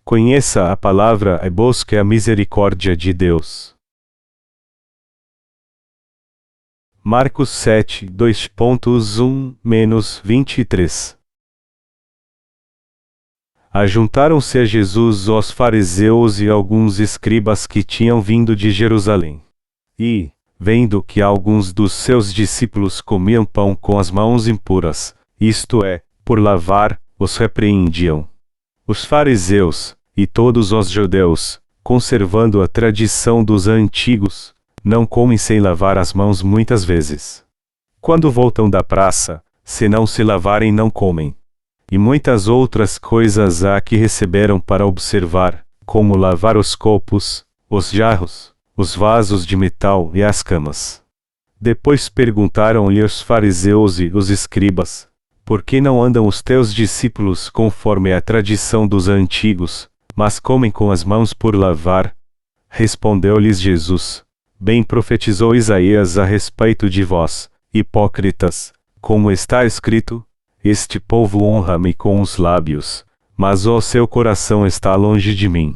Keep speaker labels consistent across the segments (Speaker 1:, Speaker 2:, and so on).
Speaker 1: Conheça a palavra e busque a misericórdia de Deus. Marcos 7, 2.1-23. Ajuntaram-se a Jesus os fariseus e alguns escribas que tinham vindo de Jerusalém. E, vendo que alguns dos seus discípulos comiam pão com as mãos impuras, isto é, por lavar, os repreendiam. Os fariseus, e todos os judeus, conservando a tradição dos antigos, não comem sem lavar as mãos muitas vezes. Quando voltam da praça, se não se lavarem não comem. E muitas outras coisas há que receberam para observar, como lavar os copos, os jarros, os vasos de metal e as camas. Depois perguntaram-lhe os fariseus e os escribas: por que não andam os teus discípulos conforme a tradição dos antigos, mas comem com as mãos por lavar? Respondeu-lhes Jesus: bem profetizou Isaías a respeito de vós, hipócritas, como está escrito: este povo honra-me com os lábios, mas o seu coração está longe de mim.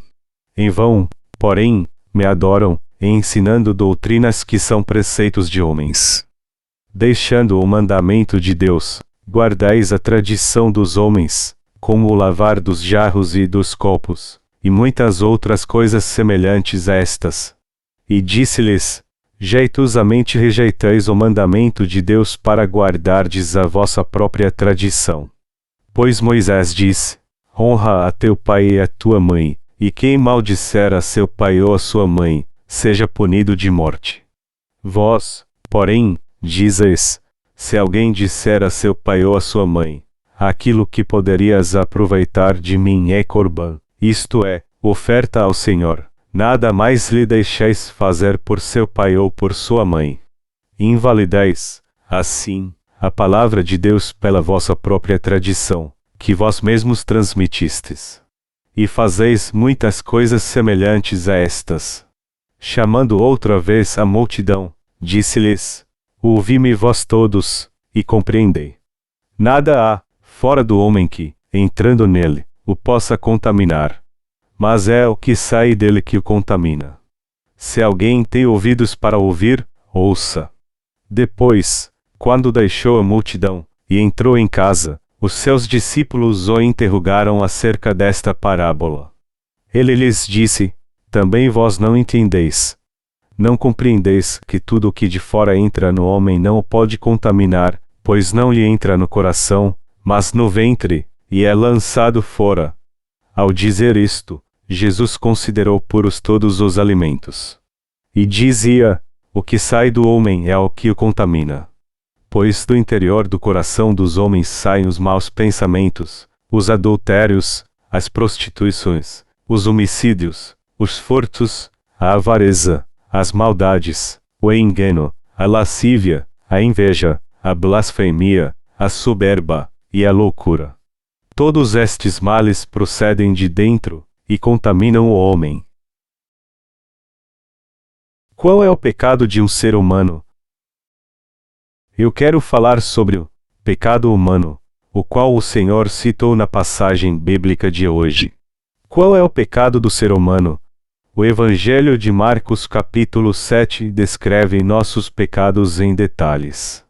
Speaker 1: Em vão, porém, me adoram, ensinando doutrinas que são preceitos de homens. Deixando o mandamento de Deus, guardais a tradição dos homens, como o lavar dos jarros e dos copos, e muitas outras coisas semelhantes a estas. E disse-lhes: jeitosamente rejeitais o mandamento de Deus para guardardes a vossa própria tradição. Pois Moisés disse: honra a teu pai e a tua mãe, e quem maldisser a seu pai ou a sua mãe, seja punido de morte. Vós, porém, dizes: se alguém disser a seu pai ou a sua mãe: aquilo que poderias aproveitar de mim é corbã, isto é, oferta ao Senhor, nada mais lhe deixeis fazer por seu pai ou por sua mãe. Invalidais, assim, a palavra de Deus pela vossa própria tradição, que vós mesmos transmitistes. E fazeis muitas coisas semelhantes a estas. Chamando outra vez a multidão, disse-lhes: ouvi-me vós todos, e compreendei. Nada há, fora do homem que, entrando nele, o possa contaminar. Mas é o que sai dele que o contamina. Se alguém tem ouvidos para ouvir, ouça. Depois, quando deixou a multidão, e entrou em casa, os seus discípulos o interrogaram acerca desta parábola. Ele lhes disse: também vós não entendeis. Não compreendeis que tudo o que de fora entra no homem não o pode contaminar, pois não lhe entra no coração, mas no ventre, e é lançado fora. Ao dizer isto, Jesus considerou puros todos os alimentos. E dizia: o que sai do homem é o que o contamina. Pois do interior do coração dos homens saem os maus pensamentos, os adultérios, as prostituições, os homicídios, os furtos, a avareza, as maldades, o engano, a lascívia, a inveja, a blasfemia, a soberba, e a loucura. Todos estes males procedem de dentro, e contaminam o homem. Qual é o pecado de um ser humano? Eu quero falar sobre o pecado humano, o qual o Senhor citou na passagem bíblica de hoje. Qual é o pecado do ser humano? O Evangelho de Marcos capítulo 7 descreve nossos pecados em detalhes.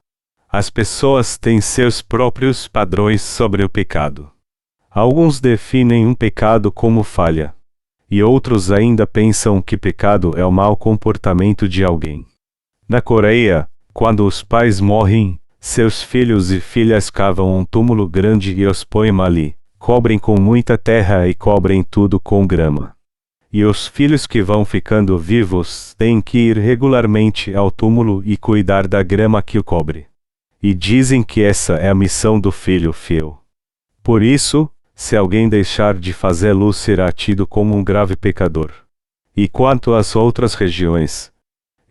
Speaker 1: As pessoas têm seus próprios padrões sobre o pecado. Alguns definem um pecado como falha. E outros ainda pensam que pecado é o mau comportamento de alguém. Na Coreia, quando os pais morrem, seus filhos e filhas cavam um túmulo grande e os põem ali, cobrem com muita terra e cobrem tudo com grama. E os filhos que vão ficando vivos têm que ir regularmente ao túmulo e cuidar da grama que o cobre. E dizem que essa é a missão do filho fiel. Por isso, se alguém deixar de fazê-lo, será tido como um grave pecador. E quanto às outras regiões,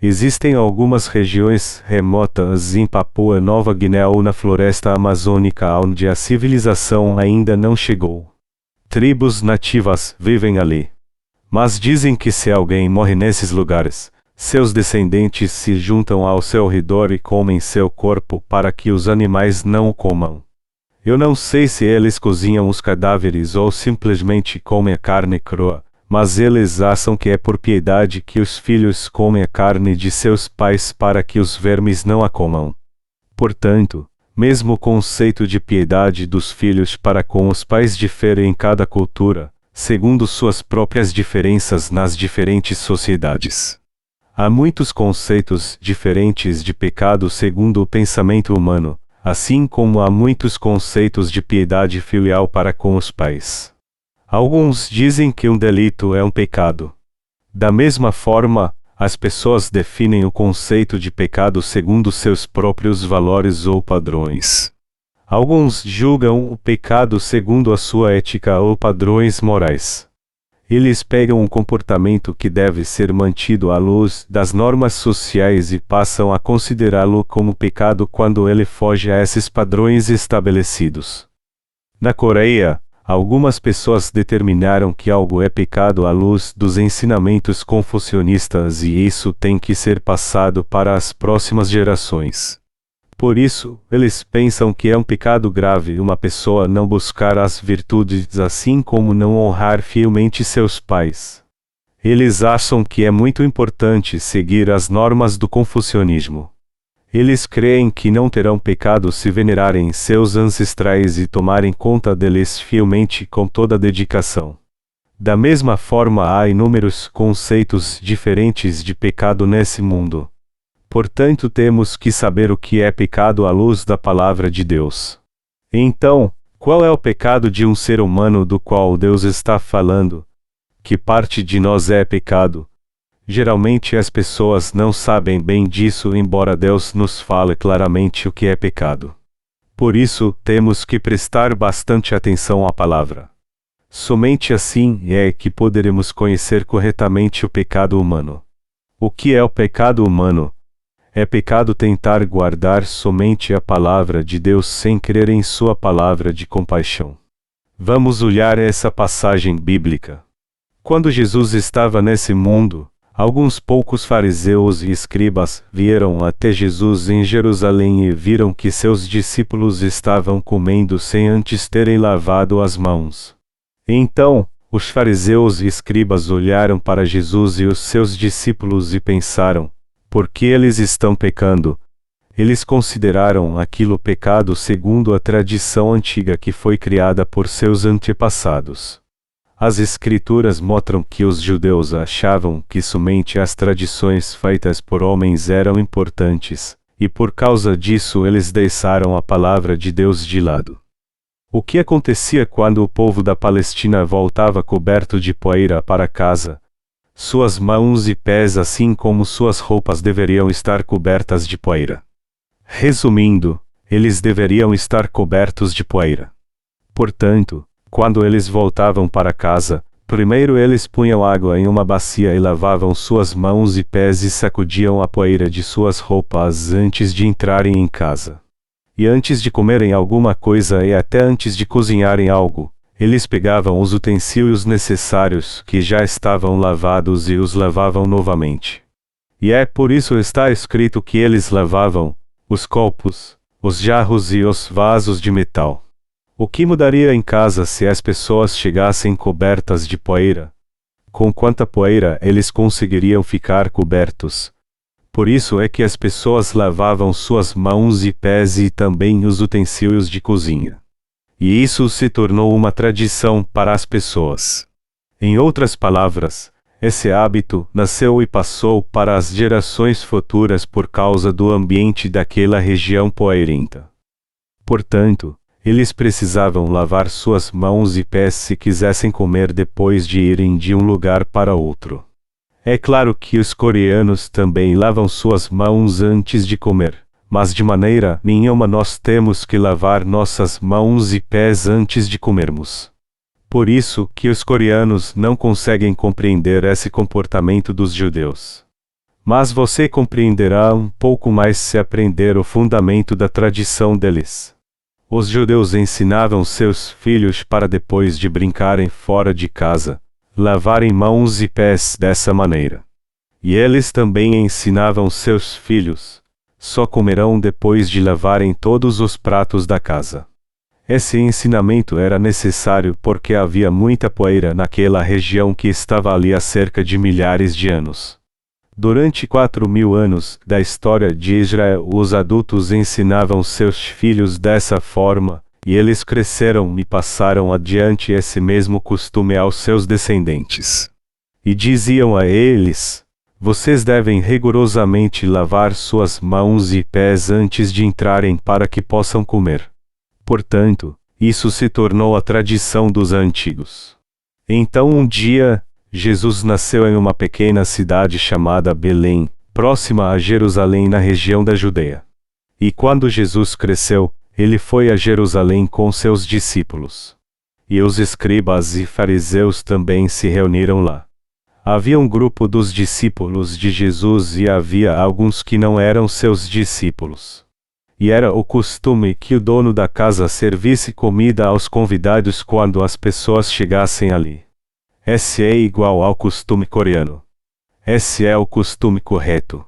Speaker 1: existem algumas regiões remotas em Papua Nova Guiné ou na floresta amazônica onde a civilização ainda não chegou. Tribos nativas vivem ali. Mas dizem que se alguém morre nesses lugares, seus descendentes se juntam ao seu redor e comem seu corpo para que os animais não o comam. Eu não sei se eles cozinham os cadáveres ou simplesmente comem a carne crua, mas eles acham que é por piedade que os filhos comem a carne de seus pais para que os vermes não a comam. Portanto, mesmo o conceito de piedade dos filhos para com os pais difere em cada cultura, segundo suas próprias diferenças nas diferentes sociedades. Há muitos conceitos diferentes de pecado segundo o pensamento humano, assim como há muitos conceitos de piedade filial para com os pais. Alguns dizem que um delito é um pecado. Da mesma forma, as pessoas definem o conceito de pecado segundo seus próprios valores ou padrões. Alguns julgam o pecado segundo a sua ética ou padrões morais. Eles pegam um comportamento que deve ser mantido à luz das normas sociais e passam a considerá-lo como pecado quando ele foge a esses padrões estabelecidos. Na Coreia, algumas pessoas determinaram que algo é pecado à luz dos ensinamentos confucionistas e isso tem que ser passado para as próximas gerações. Por isso, eles pensam que é um pecado grave uma pessoa não buscar as virtudes assim como não honrar fielmente seus pais. Eles acham que é muito importante seguir as normas do confucionismo. Eles creem que não terão pecado se venerarem seus ancestrais e tomarem conta deles fielmente com toda a dedicação. Da mesma forma há inúmeros conceitos diferentes de pecado nesse mundo. Portanto temos que saber o que é pecado à luz da palavra de Deus. Então, qual é o pecado de um ser humano do qual Deus está falando? Que parte de nós é pecado? Geralmente as pessoas não sabem bem disso embora Deus nos fale claramente o que é pecado. Por isso, temos que prestar bastante atenção à palavra. Somente assim é que poderemos conhecer corretamente o pecado humano. O que é o pecado humano? É pecado tentar guardar somente a palavra de Deus sem crer em sua palavra de compaixão. Vamos olhar essa passagem bíblica. Quando Jesus estava nesse mundo, alguns poucos fariseus e escribas vieram até Jesus em Jerusalém e viram que seus discípulos estavam comendo sem antes terem lavado as mãos. Então, os fariseus e escribas olharam para Jesus e os seus discípulos e pensaram: por que eles estão pecando? Eles consideraram aquilo pecado segundo a tradição antiga que foi criada por seus antepassados. As Escrituras mostram que os judeus achavam que somente as tradições feitas por homens eram importantes, e por causa disso eles deixaram a palavra de Deus de lado. O que acontecia quando o povo da Palestina voltava coberto de poeira para casa? Suas mãos e pés assim como suas roupas deveriam estar cobertas de poeira. Resumindo, eles deveriam estar cobertos de poeira. Portanto, quando eles voltavam para casa, primeiro eles punham água em uma bacia e lavavam suas mãos e pés e sacudiam a poeira de suas roupas antes de entrarem em casa. E antes de comerem alguma coisa e até antes de cozinharem algo, eles pegavam os utensílios necessários que já estavam lavados e os lavavam novamente. E é por isso está escrito que eles lavavam os copos, os jarros e os vasos de metal. O que mudaria em casa se as pessoas chegassem cobertas de poeira? Com quanta poeira eles conseguiriam ficar cobertos? Por isso é que as pessoas lavavam suas mãos e pés e também os utensílios de cozinha. E isso se tornou uma tradição para as pessoas. Em outras palavras, esse hábito nasceu e passou para as gerações futuras por causa do ambiente daquela região poeirenta. Portanto, eles precisavam lavar suas mãos e pés se quisessem comer depois de irem de um lugar para outro. É claro que os coreanos também lavam suas mãos antes de comer. Mas de maneira nenhuma nós temos que lavar nossas mãos e pés antes de comermos. Por isso que os coreanos não conseguem compreender esse comportamento dos judeus. Mas você compreenderá um pouco mais se aprender o fundamento da tradição deles. Os judeus ensinavam seus filhos para depois de brincarem fora de casa, lavarem mãos e pés dessa maneira. E eles também ensinavam seus filhos: só comerão depois de lavarem todos os pratos da casa. Esse ensinamento era necessário porque havia muita poeira naquela região que estava ali há cerca de milhares de anos. Durante 4.000 anos da história de Israel, os adultos ensinavam seus filhos dessa forma, e eles cresceram e passaram adiante esse mesmo costume aos seus descendentes. E diziam a eles: vocês devem rigorosamente lavar suas mãos e pés antes de entrarem para que possam comer. Portanto, isso se tornou a tradição dos antigos. Então um dia, Jesus nasceu em uma pequena cidade chamada Belém, próxima a Jerusalém na região da Judeia. E quando Jesus cresceu, ele foi a Jerusalém com seus discípulos. E os escribas e fariseus também se reuniram lá. Havia um grupo dos discípulos de Jesus e havia alguns que não eram seus discípulos. E era o costume que o dono da casa servisse comida aos convidados quando as pessoas chegassem ali. Esse é igual ao costume coreano. Esse é o costume correto.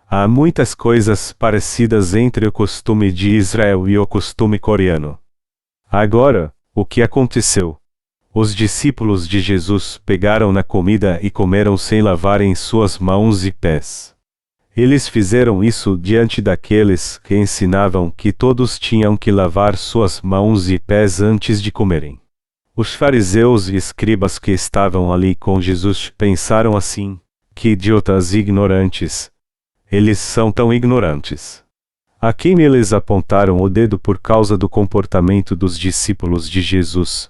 Speaker 1: Há muitas coisas parecidas entre o costume de Israel e o costume coreano. Agora, o que aconteceu? Os discípulos de Jesus pegaram na comida e comeram sem lavarem suas mãos e pés. Eles fizeram isso diante daqueles que ensinavam que todos tinham que lavar suas mãos e pés antes de comerem. Os fariseus e escribas que estavam ali com Jesus pensaram assim: que idiotas ignorantes! Eles são tão ignorantes. A quem eles apontaram o dedo por causa do comportamento dos discípulos de Jesus?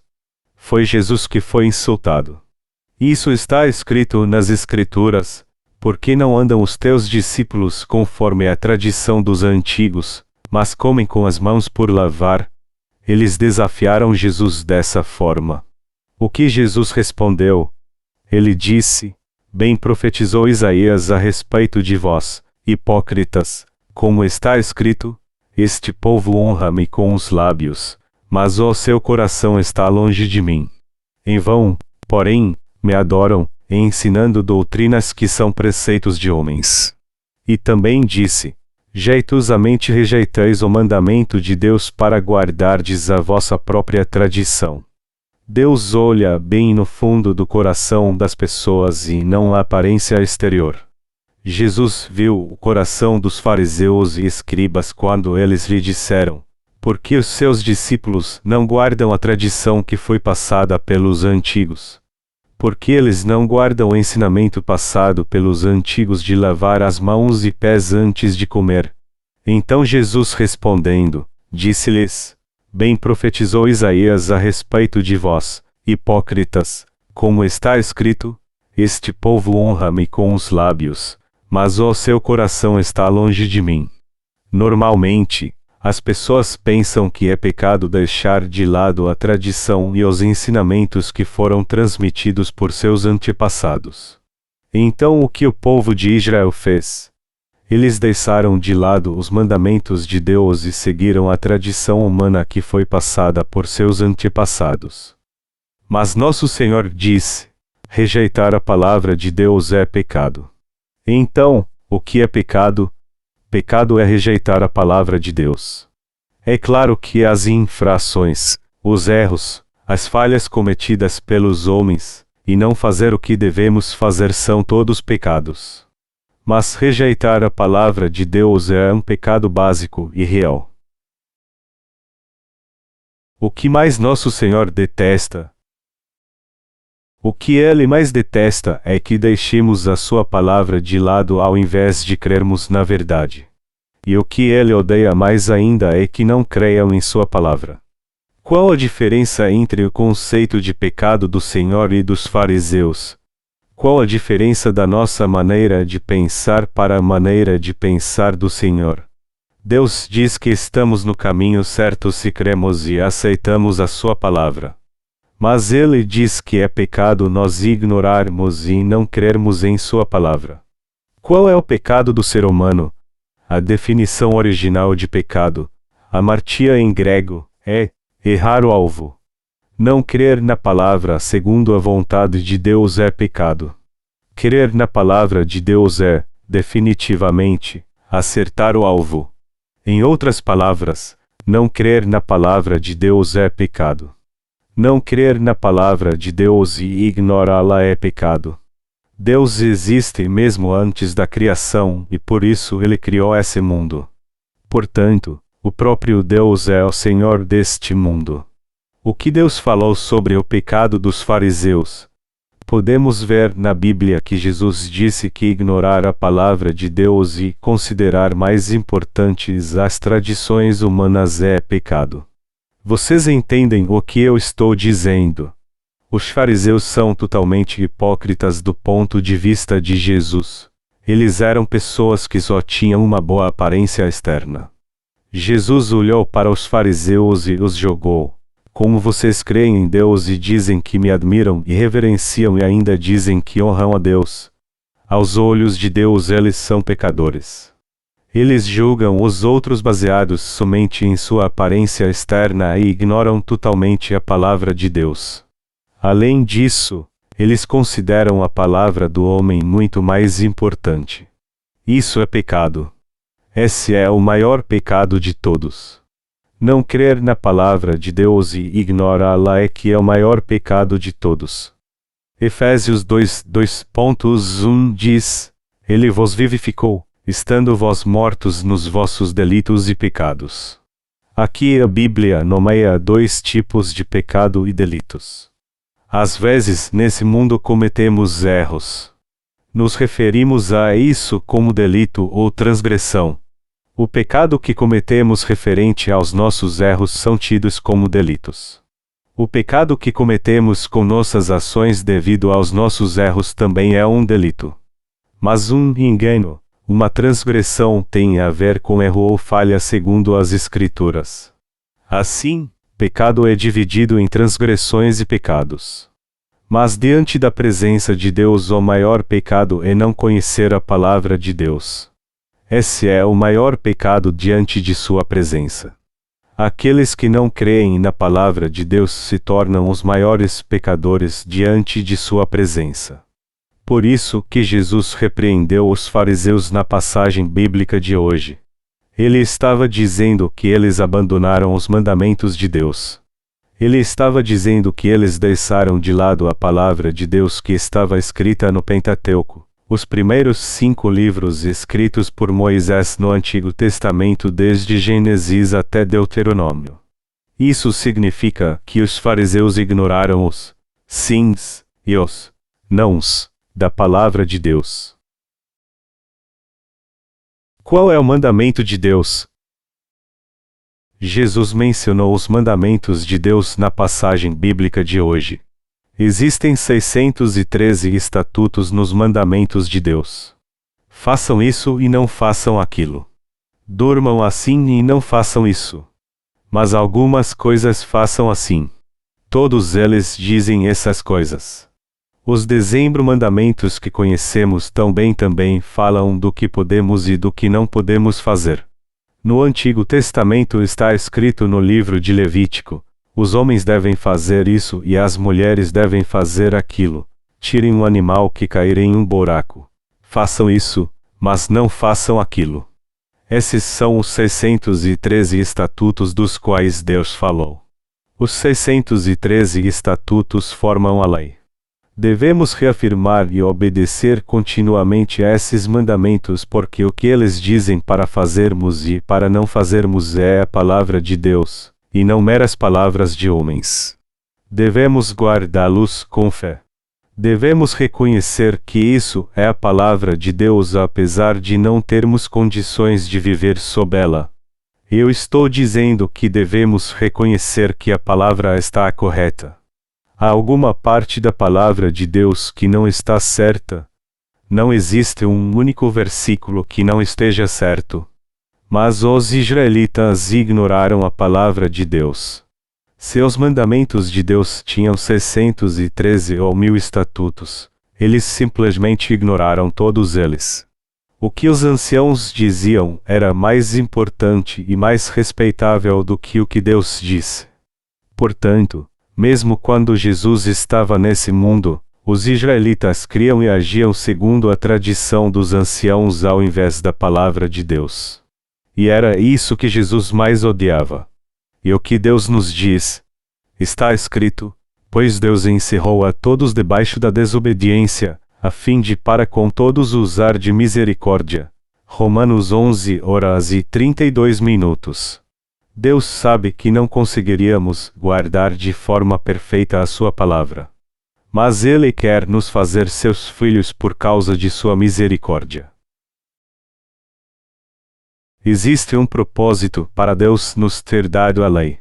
Speaker 1: Foi Jesus que foi insultado. Isso está escrito nas Escrituras: por que não andam os teus discípulos conforme a tradição dos antigos, mas comem com as mãos por lavar? Eles desafiaram Jesus dessa forma. O que Jesus respondeu? Ele disse: bem profetizou Isaías a respeito de vós, hipócritas, como está escrito: este povo honra-me com os lábios, mas o seu coração está longe de mim. Em vão, porém, me adoram, ensinando doutrinas que são preceitos de homens. E também disse: jeitosamente rejeitais o mandamento de Deus para guardardes a vossa própria tradição. Deus olha bem no fundo do coração das pessoas e não a aparência exterior. Jesus viu o coração dos fariseus e escribas quando eles lhe disseram: por que os seus discípulos não guardam a tradição que foi passada pelos antigos? Por que eles não guardam o ensinamento passado pelos antigos de lavar as mãos e pés antes de comer? Então Jesus respondendo, disse-lhes: bem profetizou Isaías a respeito de vós, hipócritas, como está escrito: este povo honra-me com os lábios, mas o seu coração está longe de mim. Normalmente, as pessoas pensam que é pecado deixar de lado a tradição e os ensinamentos que foram transmitidos por seus antepassados. Então o que o povo de Israel fez? Eles deixaram de lado os mandamentos de Deus e seguiram a tradição humana que foi passada por seus antepassados. Mas nosso Senhor disse: rejeitar a palavra de Deus é pecado. Então, o que é pecado? Pecado é rejeitar a palavra de Deus. É claro que as infrações, os erros, as falhas cometidas pelos homens, e não fazer o que devemos fazer são todos pecados. Mas rejeitar a palavra de Deus é um pecado básico e real. O que mais nosso Senhor detesta? O que ele mais detesta é que deixemos a sua palavra de lado ao invés de crermos na verdade. E o que ele odeia mais ainda é que não creiam em sua palavra. Qual a diferença entre o conceito de pecado do Senhor e dos fariseus? Qual a diferença da nossa maneira de pensar para a maneira de pensar do Senhor? Deus diz que estamos no caminho certo se cremos e aceitamos a sua palavra. Mas ele diz que é pecado nós ignorarmos e não crermos em sua palavra. Qual é o pecado do ser humano? A definição original de pecado, amartia em grego, é errar o alvo. Não crer na palavra segundo a vontade de Deus é pecado. Crer na palavra de Deus é, definitivamente, acertar o alvo. Em outras palavras, Não crer na palavra de Deus é pecado. Não crer na palavra de Deus e ignorá-la é pecado. Deus existe mesmo antes da criação e por isso Ele criou esse mundo. Portanto, o próprio Deus é o Senhor deste mundo. O que Deus falou sobre o pecado dos fariseus? Podemos ver na Bíblia que Jesus disse que ignorar a palavra de Deus e considerar mais importantes as tradições humanas é pecado. Vocês entendem o que eu estou dizendo? Os fariseus são totalmente hipócritas do ponto de vista de Jesus. Eles eram pessoas que só tinham uma boa aparência externa. Jesus olhou para os fariseus e os julgou. Como vocês creem em Deus e dizem que me admiram e reverenciam e ainda dizem que honram a Deus? Aos olhos de Deus eles são pecadores. Eles julgam os outros baseados somente em sua aparência externa e ignoram totalmente a palavra de Deus. Além disso, eles consideram a palavra do homem muito mais importante. Isso é pecado. Esse é o maior pecado de todos. Não crer na palavra de Deus e ignorá-la é que é o maior pecado de todos. Efésios 2:1 diz: Ele vos vivificou, estando vós mortos nos vossos delitos e pecados. Aqui a Bíblia nomeia dois tipos de pecado e delitos. Às vezes, nesse mundo cometemos erros. Nos referimos a isso como delito ou transgressão. O pecado que cometemos referente aos nossos erros são tidos como delitos. O pecado que cometemos com nossas ações devido aos nossos erros também é um delito. Mas um engano, uma transgressão tem a ver com erro ou falha segundo as Escrituras. Assim, pecado é dividido em transgressões e pecados. Mas diante da presença de Deus o maior pecado é não conhecer a palavra de Deus. Esse é o maior pecado diante de sua presença. Aqueles que não creem na palavra de Deus se tornam os maiores pecadores diante de sua presença. Por isso que Jesus repreendeu os fariseus na passagem bíblica de hoje. Ele estava dizendo que eles abandonaram os mandamentos de Deus. Ele estava dizendo que eles deixaram de lado a palavra de Deus que estava escrita no Pentateuco, os primeiros 5 livros escritos por Moisés no Antigo Testamento desde Gênesis até Deuteronômio. Isso significa que os fariseus ignoraram os sims e os nãos da palavra de Deus. Qual é o mandamento de Deus? Jesus mencionou os mandamentos de Deus na passagem bíblica de hoje. Existem 613 estatutos nos mandamentos de Deus. Façam isso e não façam aquilo. Durmam assim e não façam isso. Mas algumas coisas façam assim. Todos eles dizem essas coisas. Os mandamentos que conhecemos tão bem também falam do que podemos e do que não podemos fazer. No Antigo Testamento está escrito no livro de Levítico: os homens devem fazer isso e as mulheres devem fazer aquilo. Tirem um animal que cair em um buraco. Façam isso, mas não façam aquilo. Esses são os 613 estatutos dos quais Deus falou. Os 613 estatutos formam a lei. Devemos reafirmar e obedecer continuamente a esses mandamentos porque o que eles dizem para fazermos e para não fazermos é a palavra de Deus, e não meras palavras de homens. Devemos guardá-los com fé. Devemos reconhecer que isso é a palavra de Deus apesar de não termos condições de viver sob ela. Eu estou dizendo que devemos reconhecer que a palavra está correta. Há alguma parte da palavra de Deus que não está certa? Não existe um único versículo que não esteja certo. Mas os israelitas ignoraram a palavra de Deus. Seus mandamentos de Deus tinham 613 ou 1000 estatutos. Eles simplesmente ignoraram todos eles. O que os anciãos diziam era mais importante e mais respeitável do que o que Deus disse. Portanto, mesmo quando Jesus estava nesse mundo, os israelitas criam e agiam segundo a tradição dos anciãos ao invés da palavra de Deus. E era isso que Jesus mais odiava. E o que Deus nos diz? Está escrito: pois Deus encerrou a todos debaixo da desobediência, a fim de para com todos usar de misericórdia. Romanos 11h32. Deus sabe que não conseguiríamos guardar de forma perfeita a sua palavra. Mas Ele quer nos fazer seus filhos por causa de sua misericórdia. Existe um propósito para Deus nos ter dado a lei.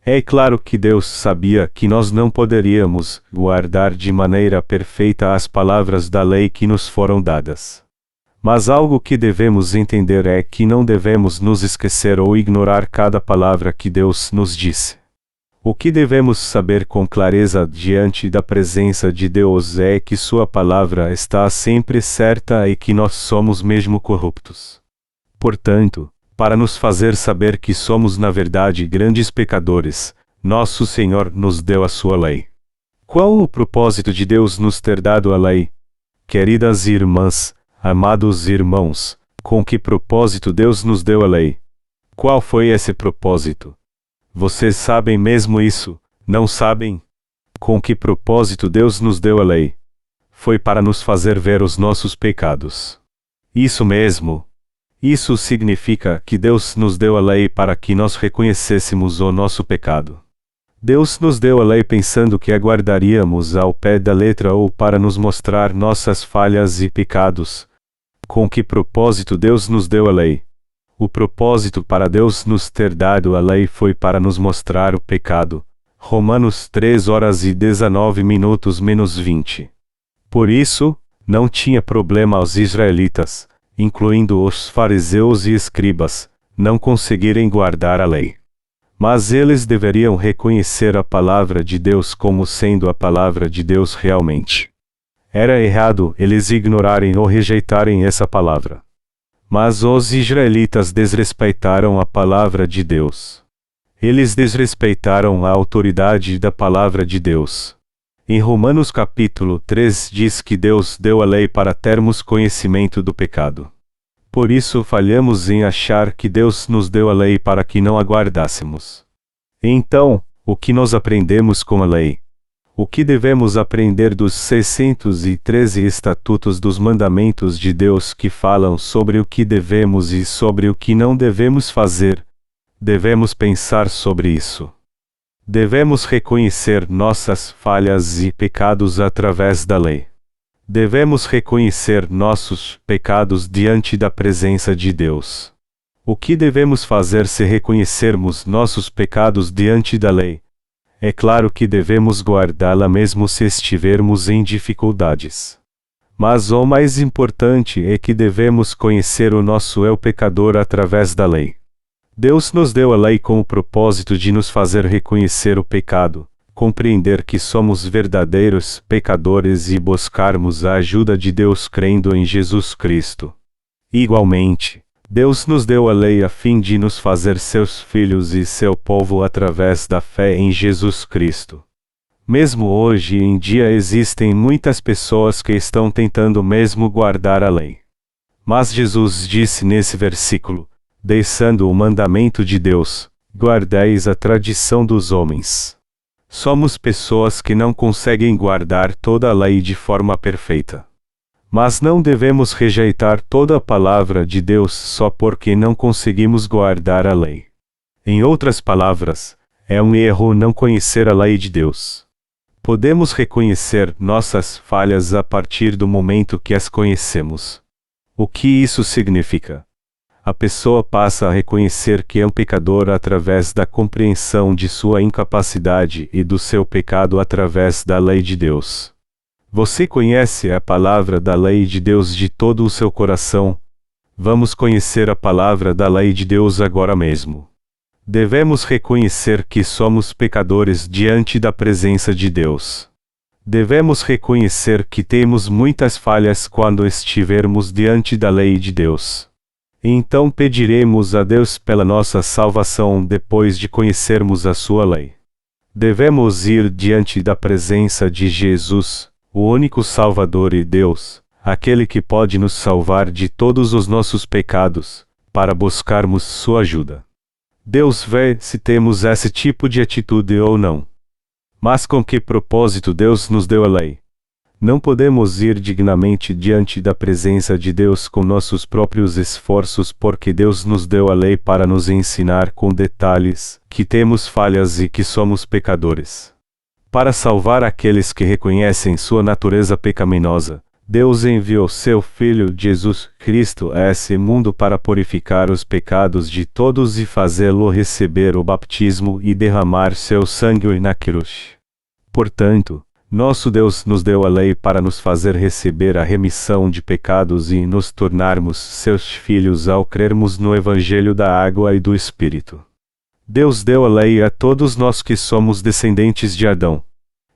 Speaker 1: É claro que Deus sabia que nós não poderíamos guardar de maneira perfeita as palavras da lei que nos foram dadas. Mas algo que devemos entender é que não devemos nos esquecer ou ignorar cada palavra que Deus nos disse. O que devemos saber com clareza diante da presença de Deus é que sua palavra está sempre certa e que nós somos mesmo corruptos. Portanto, para nos fazer saber que somos na verdade grandes pecadores, nosso Senhor nos deu a sua lei. Qual o propósito de Deus nos ter dado a lei? Queridas irmãs, amados irmãos, com que propósito Deus nos deu a lei? Qual foi esse propósito? Vocês sabem mesmo isso, não sabem? Com que propósito Deus nos deu a lei? Foi para nos fazer ver os nossos pecados. Isso mesmo. Isso significa que Deus nos deu a lei para que nós reconhecêssemos o nosso pecado. Deus nos deu a lei pensando que a guardaríamos ao pé da letra ou para nos mostrar nossas falhas e pecados. Com que propósito Deus nos deu a lei? O propósito para Deus nos ter dado a lei foi para nos mostrar o pecado. Romanos 3h19-20. Por isso, não tinha problema aos israelitas, incluindo os fariseus e escribas, não conseguirem guardar a lei. Mas eles deveriam reconhecer a palavra de Deus como sendo a palavra de Deus realmente. Era errado eles ignorarem ou rejeitarem essa palavra. Mas os israelitas desrespeitaram a palavra de Deus. Eles desrespeitaram a autoridade da palavra de Deus. Em Romanos capítulo 3 diz que Deus deu a lei para termos conhecimento do pecado. Por isso falhamos em achar que Deus nos deu a lei para que não a guardássemos. Então, o que nós aprendemos com a lei? O que devemos aprender dos 613 estatutos dos mandamentos de Deus que falam sobre o que devemos e sobre o que não devemos fazer? Devemos pensar sobre isso. Devemos reconhecer nossas falhas e pecados através da lei. Devemos reconhecer nossos pecados diante da presença de Deus. O que devemos fazer se reconhecermos nossos pecados diante da lei? É claro que devemos guardá-la mesmo se estivermos em dificuldades. Mas o mais importante é que devemos conhecer o nosso eu pecador através da lei. Deus nos deu a lei com o propósito de nos fazer reconhecer o pecado, compreender que somos verdadeiros pecadores e buscarmos a ajuda de Deus crendo em Jesus Cristo. Igualmente, Deus nos deu a lei a fim de nos fazer seus filhos e seu povo através da fé em Jesus Cristo. Mesmo hoje em dia existem muitas pessoas que estão tentando mesmo guardar a lei. Mas Jesus disse nesse versículo: deixando o mandamento de Deus, guardeis a tradição dos homens. Somos pessoas que não conseguem guardar toda a lei de forma perfeita. Mas não devemos rejeitar toda a palavra de Deus só porque não conseguimos guardar a lei. Em outras palavras, é um erro não conhecer a lei de Deus. Podemos reconhecer nossas falhas a partir do momento que as conhecemos. O que isso significa? A pessoa passa a reconhecer que é um pecador através da compreensão de sua incapacidade e do seu pecado através da lei de Deus. Você conhece a palavra da lei de Deus de todo o seu coração? Vamos conhecer a palavra da lei de Deus agora mesmo. Devemos reconhecer que somos pecadores diante da presença de Deus. Devemos reconhecer que temos muitas falhas quando estivermos diante da lei de Deus. Então pediremos a Deus pela nossa salvação depois de conhecermos a sua lei. Devemos ir diante da presença de Jesus, o único Salvador e Deus, aquele que pode nos salvar de todos os nossos pecados, para buscarmos sua ajuda. Deus vê se temos esse tipo de atitude ou não. Mas com que propósito Deus nos deu a lei? Não podemos ir dignamente diante da presença de Deus com nossos próprios esforços, porque Deus nos deu a lei para nos ensinar com detalhes que temos falhas e que somos pecadores. Para salvar aqueles que reconhecem sua natureza pecaminosa, Deus enviou seu Filho Jesus Cristo a esse mundo para purificar os pecados de todos e fazê-lo receber o batismo e derramar seu sangue na cruz. Portanto, nosso Deus nos deu a lei para nos fazer receber a remissão de pecados e nos tornarmos seus filhos ao crermos no Evangelho da água e do Espírito. Deus deu a lei a todos nós que somos descendentes de Adão.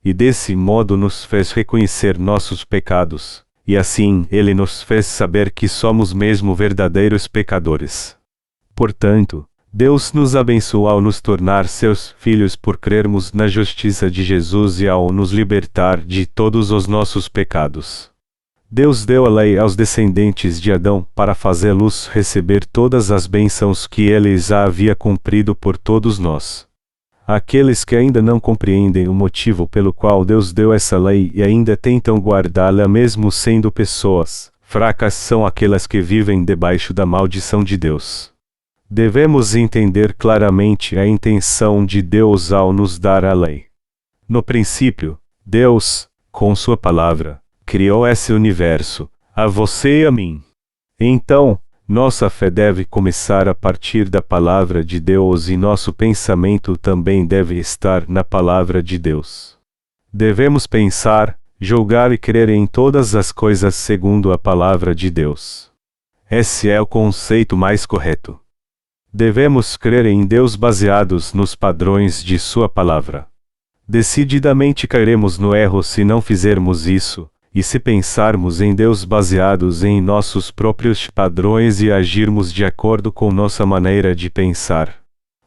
Speaker 1: E desse modo nos fez reconhecer nossos pecados, e assim Ele nos fez saber que somos mesmo verdadeiros pecadores. Portanto, Deus nos abençoou ao nos tornar seus filhos por crermos na justiça de Jesus e ao nos libertar de todos os nossos pecados. Deus deu a lei aos descendentes de Adão para fazê-los receber todas as bênçãos que Ele já havia cumprido por todos nós. Aqueles que ainda não compreendem o motivo pelo qual Deus deu essa lei e ainda tentam guardá-la mesmo sendo pessoas fracas são aquelas que vivem debaixo da maldição de Deus. Devemos entender claramente a intenção de Deus ao nos dar a lei. No princípio, Deus, com sua palavra, criou esse universo, a você e a mim. Então, nossa fé deve começar a partir da palavra de Deus e nosso pensamento também deve estar na palavra de Deus. Devemos pensar, julgar e crer em todas as coisas segundo a palavra de Deus. Esse é o conceito mais correto. Devemos crer em Deus baseados nos padrões de sua palavra. Decididamente cairemos no erro se não fizermos isso. E se pensarmos em Deus baseados em nossos próprios padrões e agirmos de acordo com nossa maneira de pensar.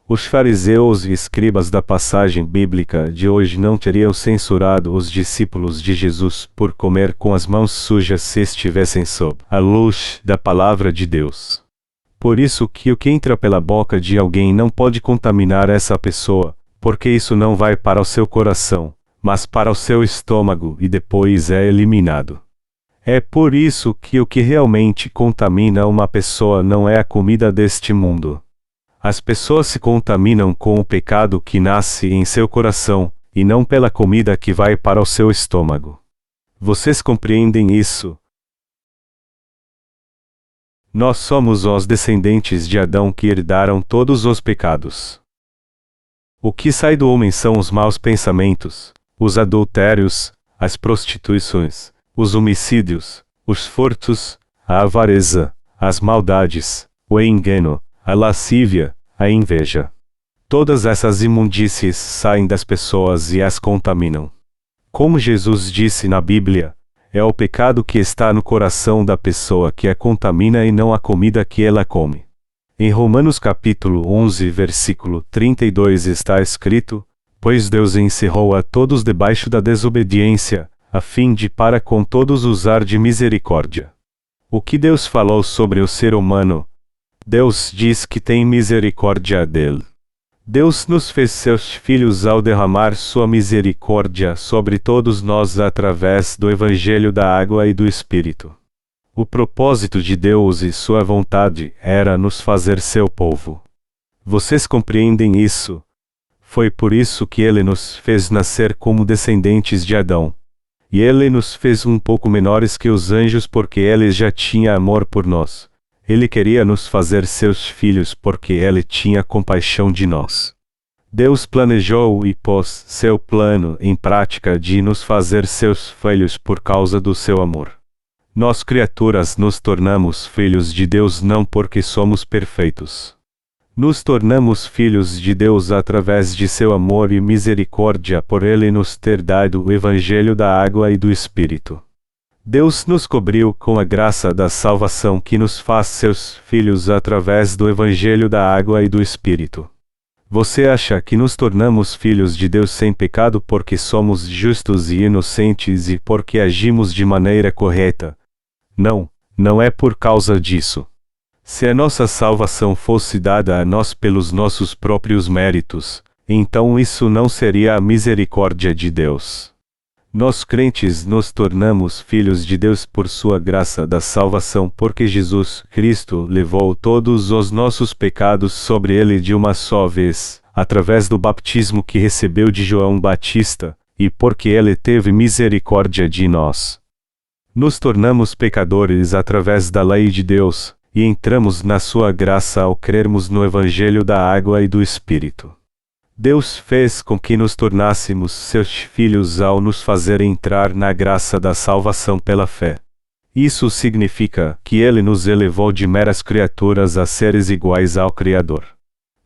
Speaker 1: Os fariseus e escribas da passagem bíblica de hoje não teriam censurado os discípulos de Jesus por comer com as mãos sujas se estivessem sob a luz da palavra de Deus. Por isso que o que entra pela boca de alguém não pode contaminar essa pessoa, porque isso não vai para o seu coração, mas para o seu estômago e depois é eliminado. É por isso que o que realmente contamina uma pessoa não é a comida deste mundo. As pessoas se contaminam com o pecado que nasce em seu coração, e não pela comida que vai para o seu estômago. Vocês compreendem isso? Nós somos os descendentes de Adão que herdaram todos os pecados. O que sai do homem são os maus pensamentos, os adultérios, as prostituições, os homicídios, os furtos, a avareza, as maldades, o engano, a lascívia, a inveja. Todas essas imundícies saem das pessoas e as contaminam. Como Jesus disse na Bíblia, é o pecado que está no coração da pessoa que a contamina e não a comida que ela come. Em Romanos capítulo 11, versículo 32 está escrito: pois Deus encerrou a todos debaixo da desobediência, a fim de para com todos usar de misericórdia. O que Deus falou sobre o ser humano? Deus diz que tem misericórdia dele. Deus nos fez seus filhos ao derramar sua misericórdia sobre todos nós através do Evangelho da água e do Espírito. O propósito de Deus e sua vontade era nos fazer seu povo. Vocês compreendem isso? Foi por isso que Ele nos fez nascer como descendentes de Adão. E Ele nos fez um pouco menores que os anjos porque Ele já tinha amor por nós. Ele queria nos fazer seus filhos porque Ele tinha compaixão de nós. Deus planejou e pôs seu plano em prática de nos fazer seus filhos por causa do seu amor. Nós criaturas nos tornamos filhos de Deus não porque somos perfeitos. Nos tornamos filhos de Deus através de seu amor e misericórdia por Ele nos ter dado o Evangelho da água e do Espírito. Deus nos cobriu com a graça da salvação que nos faz seus filhos através do Evangelho da água e do Espírito. Você acha que nos tornamos filhos de Deus sem pecado porque somos justos e inocentes e porque agimos de maneira correta? Não, não é por causa disso. Se a nossa salvação fosse dada a nós pelos nossos próprios méritos, então isso não seria a misericórdia de Deus. Nós crentes nos tornamos filhos de Deus por sua graça da salvação porque Jesus Cristo levou todos os nossos pecados sobre ele de uma só vez, através do batismo que recebeu de João Batista, e porque ele teve misericórdia de nós. Nos tornamos pecadores através da lei de Deus, e entramos na sua graça ao crermos no Evangelho da água e do Espírito. Deus fez com que nos tornássemos seus filhos ao nos fazer entrar na graça da salvação pela fé. Isso significa que Ele nos elevou de meras criaturas a seres iguais ao Criador.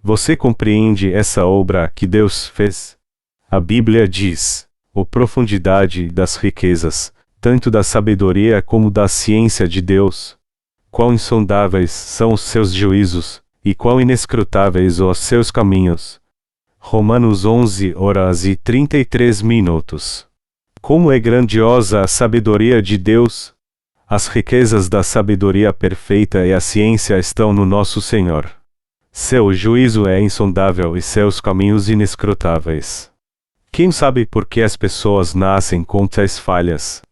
Speaker 1: Você compreende essa obra que Deus fez? A Bíblia diz: "A profundidade das riquezas, tanto da sabedoria como da ciência de Deus. Quão insondáveis são os seus juízos, e quão inescrutáveis os seus caminhos." Romanos 11:33. Como é grandiosa a sabedoria de Deus! As riquezas da sabedoria perfeita e a ciência estão no nosso Senhor. Seu juízo é insondável e seus caminhos inescrutáveis. Quem sabe por que as pessoas nascem com tais falhas?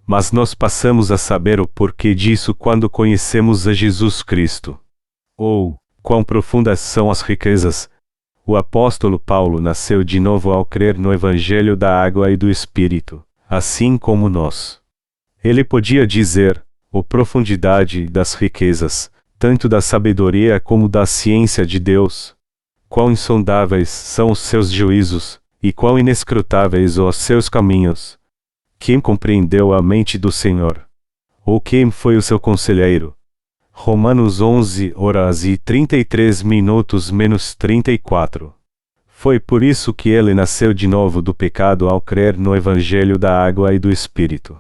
Speaker 1: Mas nós passamos a saber o porquê disso quando conhecemos a Jesus Cristo. Quão profundas são as riquezas! O apóstolo Paulo nasceu de novo ao crer no Evangelho da água e do Espírito, assim como nós. Ele podia dizer: "A profundidade das riquezas, tanto da sabedoria como da ciência de Deus. Quão insondáveis são os seus juízos, e quão inescrutáveis os seus caminhos." Quem compreendeu a mente do Senhor? Ou quem foi o seu conselheiro? Romanos 11:33-34. Foi por isso que ele nasceu de novo do pecado ao crer no Evangelho da água e do Espírito.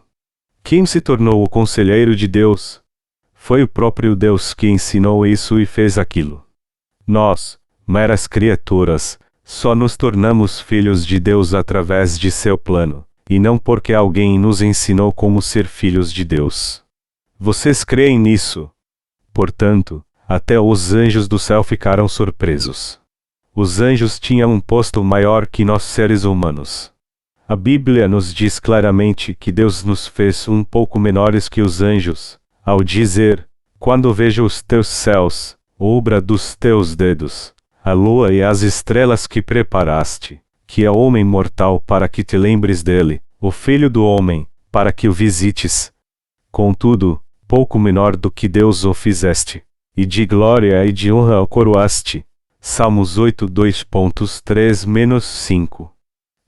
Speaker 1: Quem se tornou o conselheiro de Deus? Foi o próprio Deus que ensinou isso e fez aquilo. Nós, meras criaturas, só nos tornamos filhos de Deus através de seu plano, e não porque alguém nos ensinou como ser filhos de Deus. Vocês creem nisso? Portanto, até os anjos do céu ficaram surpresos. Os anjos tinham um posto maior que nós seres humanos. A Bíblia nos diz claramente que Deus nos fez um pouco menores que os anjos, ao dizer: "Quando vejo os teus céus, obra dos teus dedos, a lua e as estrelas que preparaste, que é homem mortal para que te lembres dele, o filho do homem, para que o visites. Contudo, pouco menor do que Deus o fizeste, e de glória e de honra o coroaste." Salmos 8:2.3-5.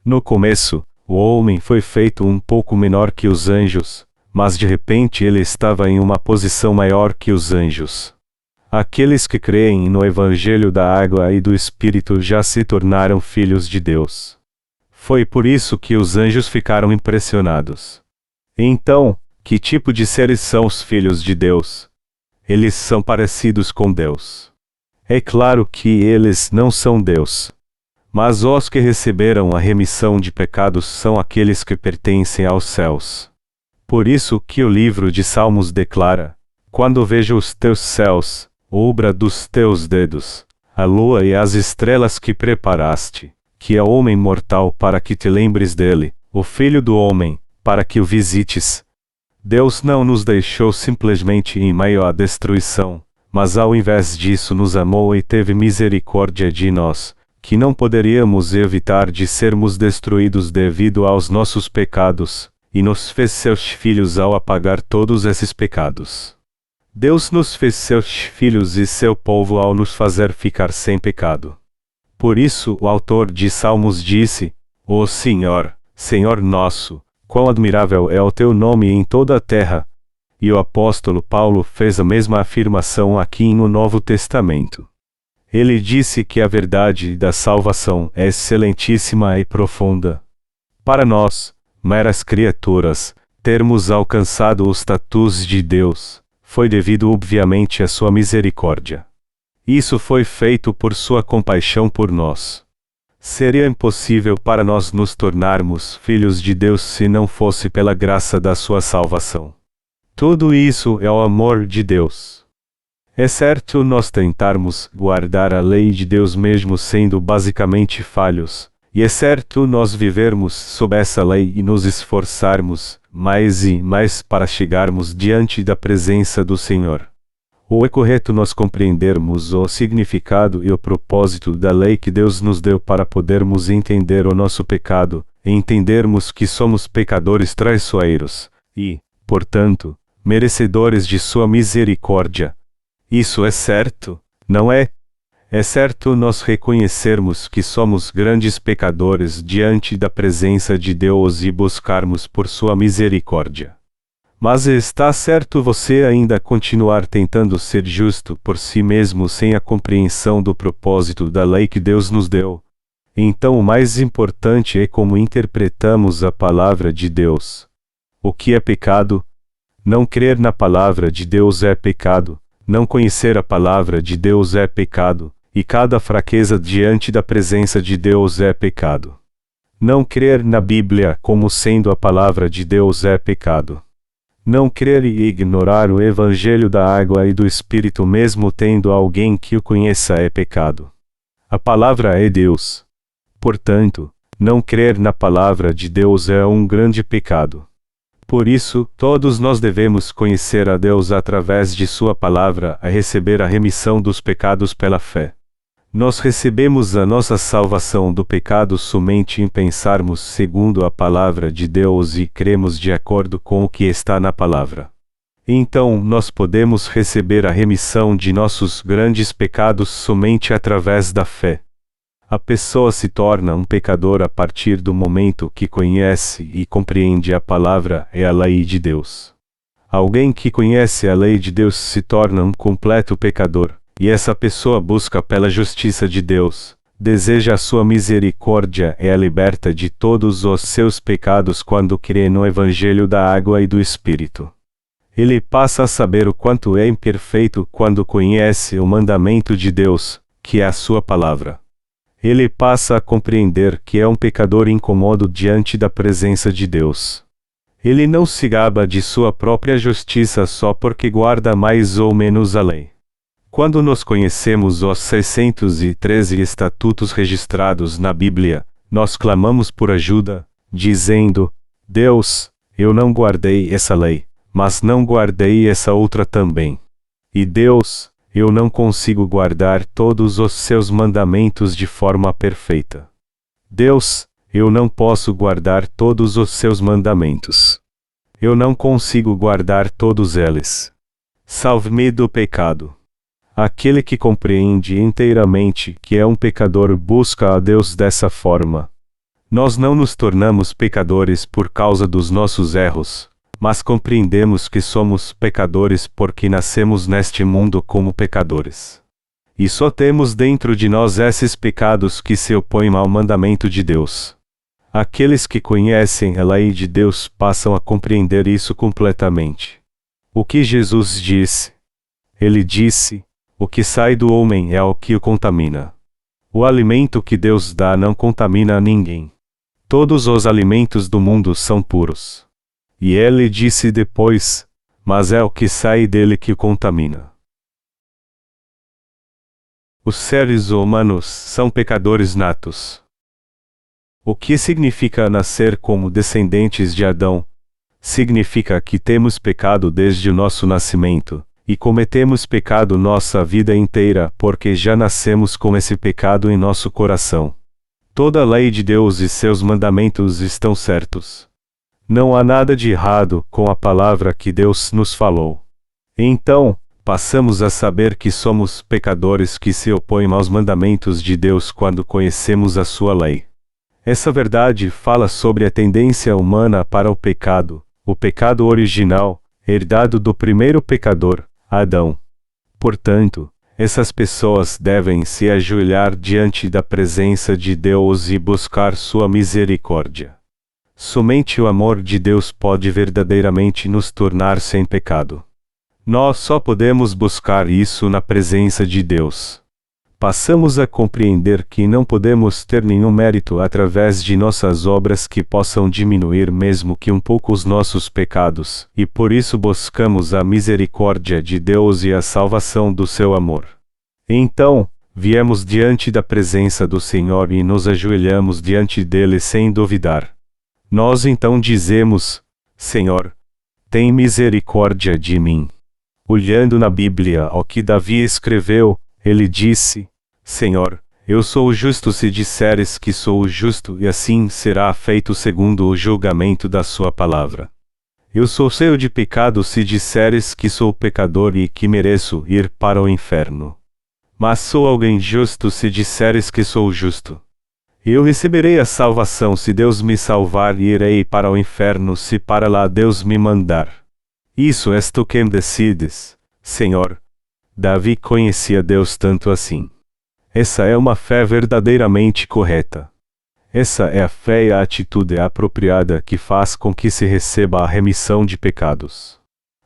Speaker 1: No começo, o homem foi feito um pouco menor que os anjos, mas de repente ele estava em uma posição maior que os anjos. Aqueles que creem no Evangelho da água e do Espírito já se tornaram filhos de Deus. Foi por isso que os anjos ficaram impressionados. Então, que tipo de seres são os filhos de Deus? Eles são parecidos com Deus. É claro que eles não são Deus. Mas os que receberam a remissão de pecados são aqueles que pertencem aos céus. Por isso que o livro de Salmos declara: "Quando vejo os teus céus, obra dos teus dedos, a lua e as estrelas que preparaste, que é homem mortal para que te lembres dele, o filho do homem, para que o visites." Deus não nos deixou simplesmente em meio à destruição, mas ao invés disso nos amou e teve misericórdia de nós, que não poderíamos evitar de sermos destruídos devido aos nossos pecados, e nos fez seus filhos ao apagar todos esses pecados. Deus nos fez seus filhos e seu povo ao nos fazer ficar sem pecado. Por isso o autor de Salmos disse: "Ó Senhor, Senhor nosso, quão admirável é o teu nome em toda a terra." E o apóstolo Paulo fez a mesma afirmação aqui no Novo Testamento. Ele disse que a verdade da salvação é excelentíssima e profunda. Para nós, meras criaturas, termos alcançado o status de Deus, foi devido obviamente à sua misericórdia. Isso foi feito por sua compaixão por nós. Seria impossível para nós nos tornarmos filhos de Deus se não fosse pela graça da sua salvação. Tudo isso é o amor de Deus. É certo nós tentarmos guardar a lei de Deus mesmo sendo basicamente falhos, e é certo nós vivermos sob essa lei e nos esforçarmos mais e mais para chegarmos diante da presença do Senhor. Ou é correto nós compreendermos o significado e o propósito da lei que Deus nos deu para podermos entender o nosso pecado, e entendermos que somos pecadores traiçoeiros, e, portanto, merecedores de sua misericórdia. Isso é certo, não é? É certo nós reconhecermos que somos grandes pecadores diante da presença de Deus e buscarmos por sua misericórdia. Mas está certo você ainda continuar tentando ser justo por si mesmo sem a compreensão do propósito da lei que Deus nos deu? Então o mais importante é como interpretamos a palavra de Deus. O que é pecado? Não crer na palavra de Deus é pecado, não conhecer a palavra de Deus é pecado, e cada fraqueza diante da presença de Deus é pecado. Não crer na Bíblia como sendo a palavra de Deus é pecado. Não crer e ignorar o Evangelho da água e do Espírito mesmo tendo alguém que o conheça é pecado. A palavra é Deus. Portanto, não crer na palavra de Deus é um grande pecado. Por isso, todos nós devemos conhecer a Deus através de sua palavra a receber a remissão dos pecados pela fé. Nós recebemos a nossa salvação do pecado somente em pensarmos segundo a palavra de Deus e cremos de acordo com o que está na palavra. Então, nós podemos receber a remissão de nossos grandes pecados somente através da fé. A pessoa se torna um pecador a partir do momento que conhece e compreende a palavra e a lei de Deus. Alguém que conhece a lei de Deus se torna um completo pecador. E essa pessoa busca pela justiça de Deus, deseja a sua misericórdia e é liberta de todos os seus pecados quando crê no Evangelho da água e do Espírito. Ele passa a saber o quanto é imperfeito quando conhece o mandamento de Deus, que é a sua palavra. Ele passa a compreender que é um pecador incômodo diante da presença de Deus. Ele não se gaba de sua própria justiça só porque guarda mais ou menos a lei. Quando nós conhecemos os 613 estatutos registrados na Bíblia, nós clamamos por ajuda, dizendo: Deus, eu não guardei essa lei, mas não guardei essa outra também. E Deus, eu não consigo guardar todos os seus mandamentos de forma perfeita. Deus, eu não posso guardar todos os seus mandamentos. Eu não consigo guardar todos eles. Salve-me do pecado. Aquele que compreende inteiramente que é um pecador busca a Deus dessa forma. Nós não nos tornamos pecadores por causa dos nossos erros, mas compreendemos que somos pecadores porque nascemos neste mundo como pecadores. E só temos dentro de nós esses pecados que se opõem ao mandamento de Deus. Aqueles que conhecem a lei de Deus passam a compreender isso completamente. O que Jesus disse? Ele disse: o que sai do homem é o que o contamina. O alimento que Deus dá não contamina a ninguém. Todos os alimentos do mundo são puros. E ele disse depois: mas é o que sai dele que o contamina. Os seres humanos são pecadores natos. O que significa nascer como descendentes de Adão? Significa que temos pecado desde o nosso nascimento. E cometemos pecado nossa vida inteira porque já nascemos com esse pecado em nosso coração. Toda a lei de Deus e seus mandamentos estão certos. Não há nada de errado com a palavra que Deus nos falou. Então, passamos a saber que somos pecadores que se opõem aos mandamentos de Deus quando conhecemos a sua lei. Essa verdade fala sobre a tendência humana para o pecado original, herdado do primeiro pecador, Adão. Portanto, essas pessoas devem se ajoelhar diante da presença de Deus e buscar sua misericórdia. Somente o amor de Deus pode verdadeiramente nos tornar sem pecado. Nós só podemos buscar isso na presença de Deus. passamos a compreender que não podemos ter nenhum mérito através de nossas obras que possam diminuir mesmo que um pouco os nossos pecados, e por isso buscamos a misericórdia de Deus e a salvação do seu amor. Então, viemos diante da presença do Senhor e nos ajoelhamos diante dele sem duvidar. Nós então dizemos: Senhor, tem misericórdia de mim. Olhando na Bíblia ao que Davi escreveu, ele disse: Senhor, eu sou o justo se disseres que sou o justo, e assim será feito segundo o julgamento da sua palavra. Eu sou cheio de pecado se disseres que sou pecador e que mereço ir para o inferno. Mas sou alguém justo se disseres que sou justo. Eu receberei a salvação se Deus me salvar e irei para o inferno se para lá Deus me mandar. Isso és tu quem decides, Senhor. Davi conhecia Deus tanto assim. Essa é uma fé verdadeiramente correta. Essa é a fé e a atitude apropriada que faz com que se receba a remissão de pecados.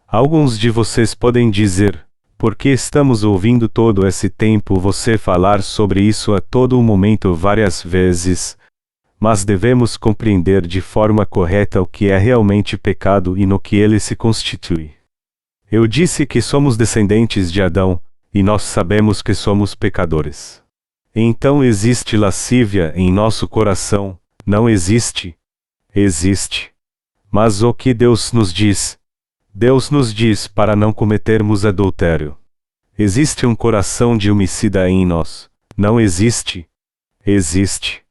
Speaker 1: Alguns de vocês podem dizer: por que estamos ouvindo todo esse tempo você falar sobre isso a todo momento várias vezes? Mas devemos compreender de forma correta o que é realmente pecado e no que ele se constitui. Eu disse que somos descendentes de Adão, e nós sabemos que somos pecadores. Então existe lascívia em nosso coração? Não existe? Existe. Mas o que Deus nos diz? Deus nos diz para não cometermos adultério. Existe um coração de homicida em nós? Não existe? Existe.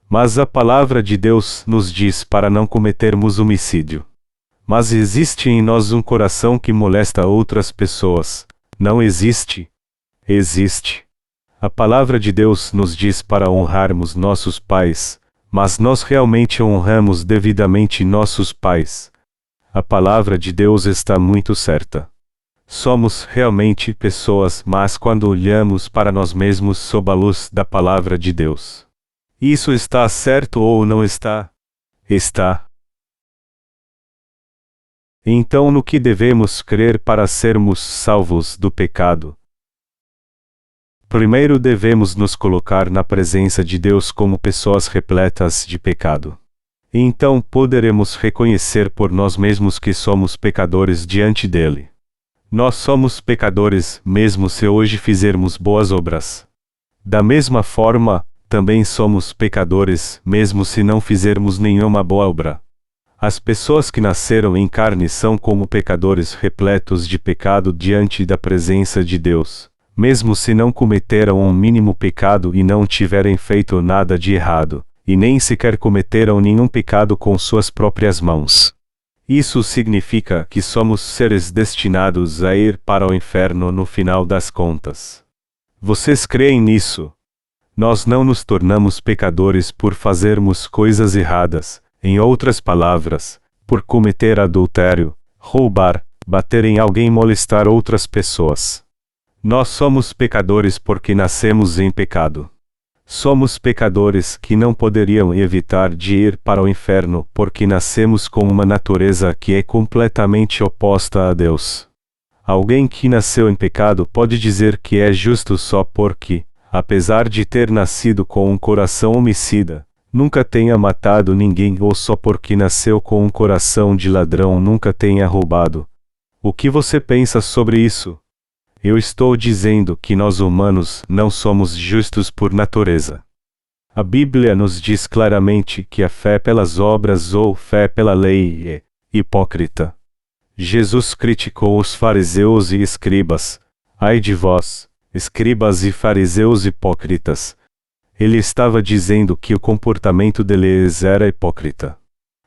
Speaker 1: Mas a palavra de Deus nos diz para não cometermos homicídio. Mas existe em nós um coração que molesta outras pessoas? Não existe? Existe. A palavra de Deus nos diz para honrarmos nossos pais, mas nós realmente honramos devidamente nossos pais? A palavra de Deus está muito certa. Somos realmente pessoas más quando olhamos para nós mesmos sob a luz da palavra de Deus. Isso está certo ou não está? Está. Então, no que devemos crer para sermos salvos do pecado? Primeiro devemos nos colocar na presença de Deus como pessoas repletas de pecado. Então poderemos reconhecer por nós mesmos que somos pecadores diante dele. Nós somos pecadores, mesmo se hoje fizermos boas obras. Da mesma forma, também somos pecadores, mesmo se não fizermos nenhuma boa obra. As pessoas que nasceram em carne são como pecadores repletos de pecado diante da presença de Deus, mesmo se não cometeram um mínimo pecado e não tiverem feito nada de errado, e nem sequer cometeram nenhum pecado com suas próprias mãos. Isso significa que somos seres destinados a ir para o inferno no final das contas. Vocês creem nisso? Nós não nos tornamos pecadores por fazermos coisas erradas. Em outras palavras, por cometer adultério, roubar, bater em alguém e molestar outras pessoas. Nós somos pecadores porque nascemos em pecado. Somos pecadores que não poderiam evitar de ir para o inferno porque nascemos com uma natureza que é completamente oposta a Deus. Alguém que nasceu em pecado pode dizer que é justo só porque, apesar de ter nascido com um coração homicida, nunca tenha matado ninguém ou só porque nasceu com um coração de ladrão nunca tenha roubado. O que você pensa sobre isso? Eu estou dizendo que nós humanos não somos justos por natureza. A Bíblia nos diz claramente que a fé pelas obras ou fé pela lei é hipócrita. Jesus criticou os fariseus e escribas. Ai de vós, escribas e fariseus hipócritas! Ele estava dizendo que o comportamento deles era hipócrita.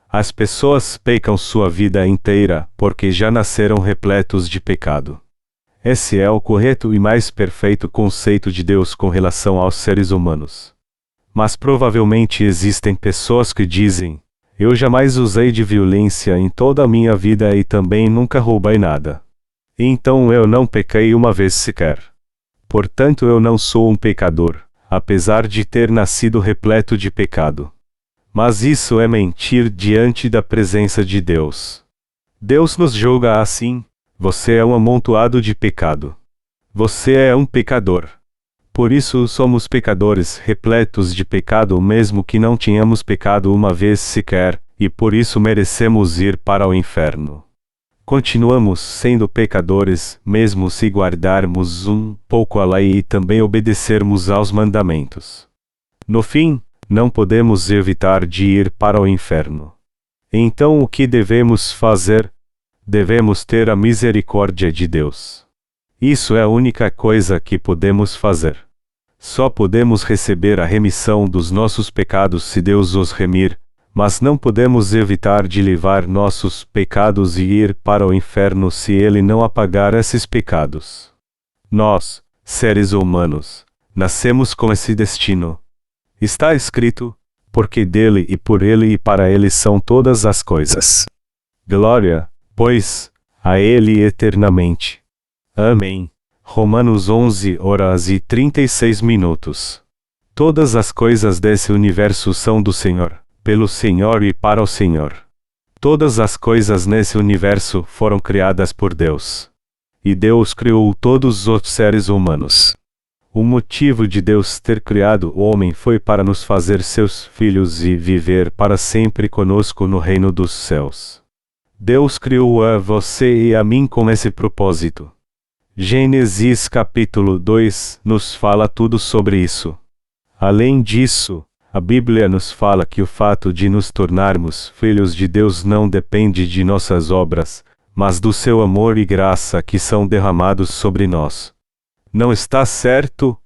Speaker 1: As pessoas pecam sua vida inteira porque já nasceram repletos de pecado. Esse é o correto e mais perfeito conceito de Deus com relação aos seres humanos. Mas provavelmente existem pessoas que dizem: eu jamais usei de violência em toda a minha vida e também nunca roubei nada. Então eu não pequei uma vez sequer. Portanto eu não sou um pecador, apesar de ter nascido repleto de pecado. Mas isso é mentir diante da presença de Deus. Deus nos julga assim: você é um amontoado de pecado. Você é um pecador. Por isso somos pecadores, repletos de pecado mesmo que não tenhamos pecado uma vez sequer, e por isso merecemos ir para o inferno. Continuamos sendo pecadores, mesmo se guardarmos um pouco a lei e também obedecermos aos mandamentos. No fim, não podemos evitar de ir para o inferno. Então o que devemos fazer? Devemos ter a misericórdia de Deus. Isso é a única coisa que podemos fazer. Só podemos receber a remissão dos nossos pecados se Deus os remir, mas não podemos evitar de levar nossos pecados e ir para o inferno se Ele não apagar esses pecados. Nós, seres humanos, nascemos com esse destino. Está escrito, porque dele e por ele e para ele são todas as coisas. Glória, pois, a Ele eternamente. Amém. Romanos 11h36. Todas as coisas desse universo são do Senhor, pelo Senhor e para o Senhor. Todas as coisas nesse universo foram criadas por Deus. E Deus criou todos os seres humanos. O motivo de Deus ter criado o homem foi para nos fazer seus filhos e viver para sempre conosco no reino dos céus. Deus criou a você e a mim com esse propósito. Gênesis capítulo 2 nos fala tudo sobre isso. Além disso, a Bíblia nos fala que o fato de nos tornarmos filhos de Deus não depende de nossas obras, mas do seu amor e graça que são derramados sobre nós. Não está certo?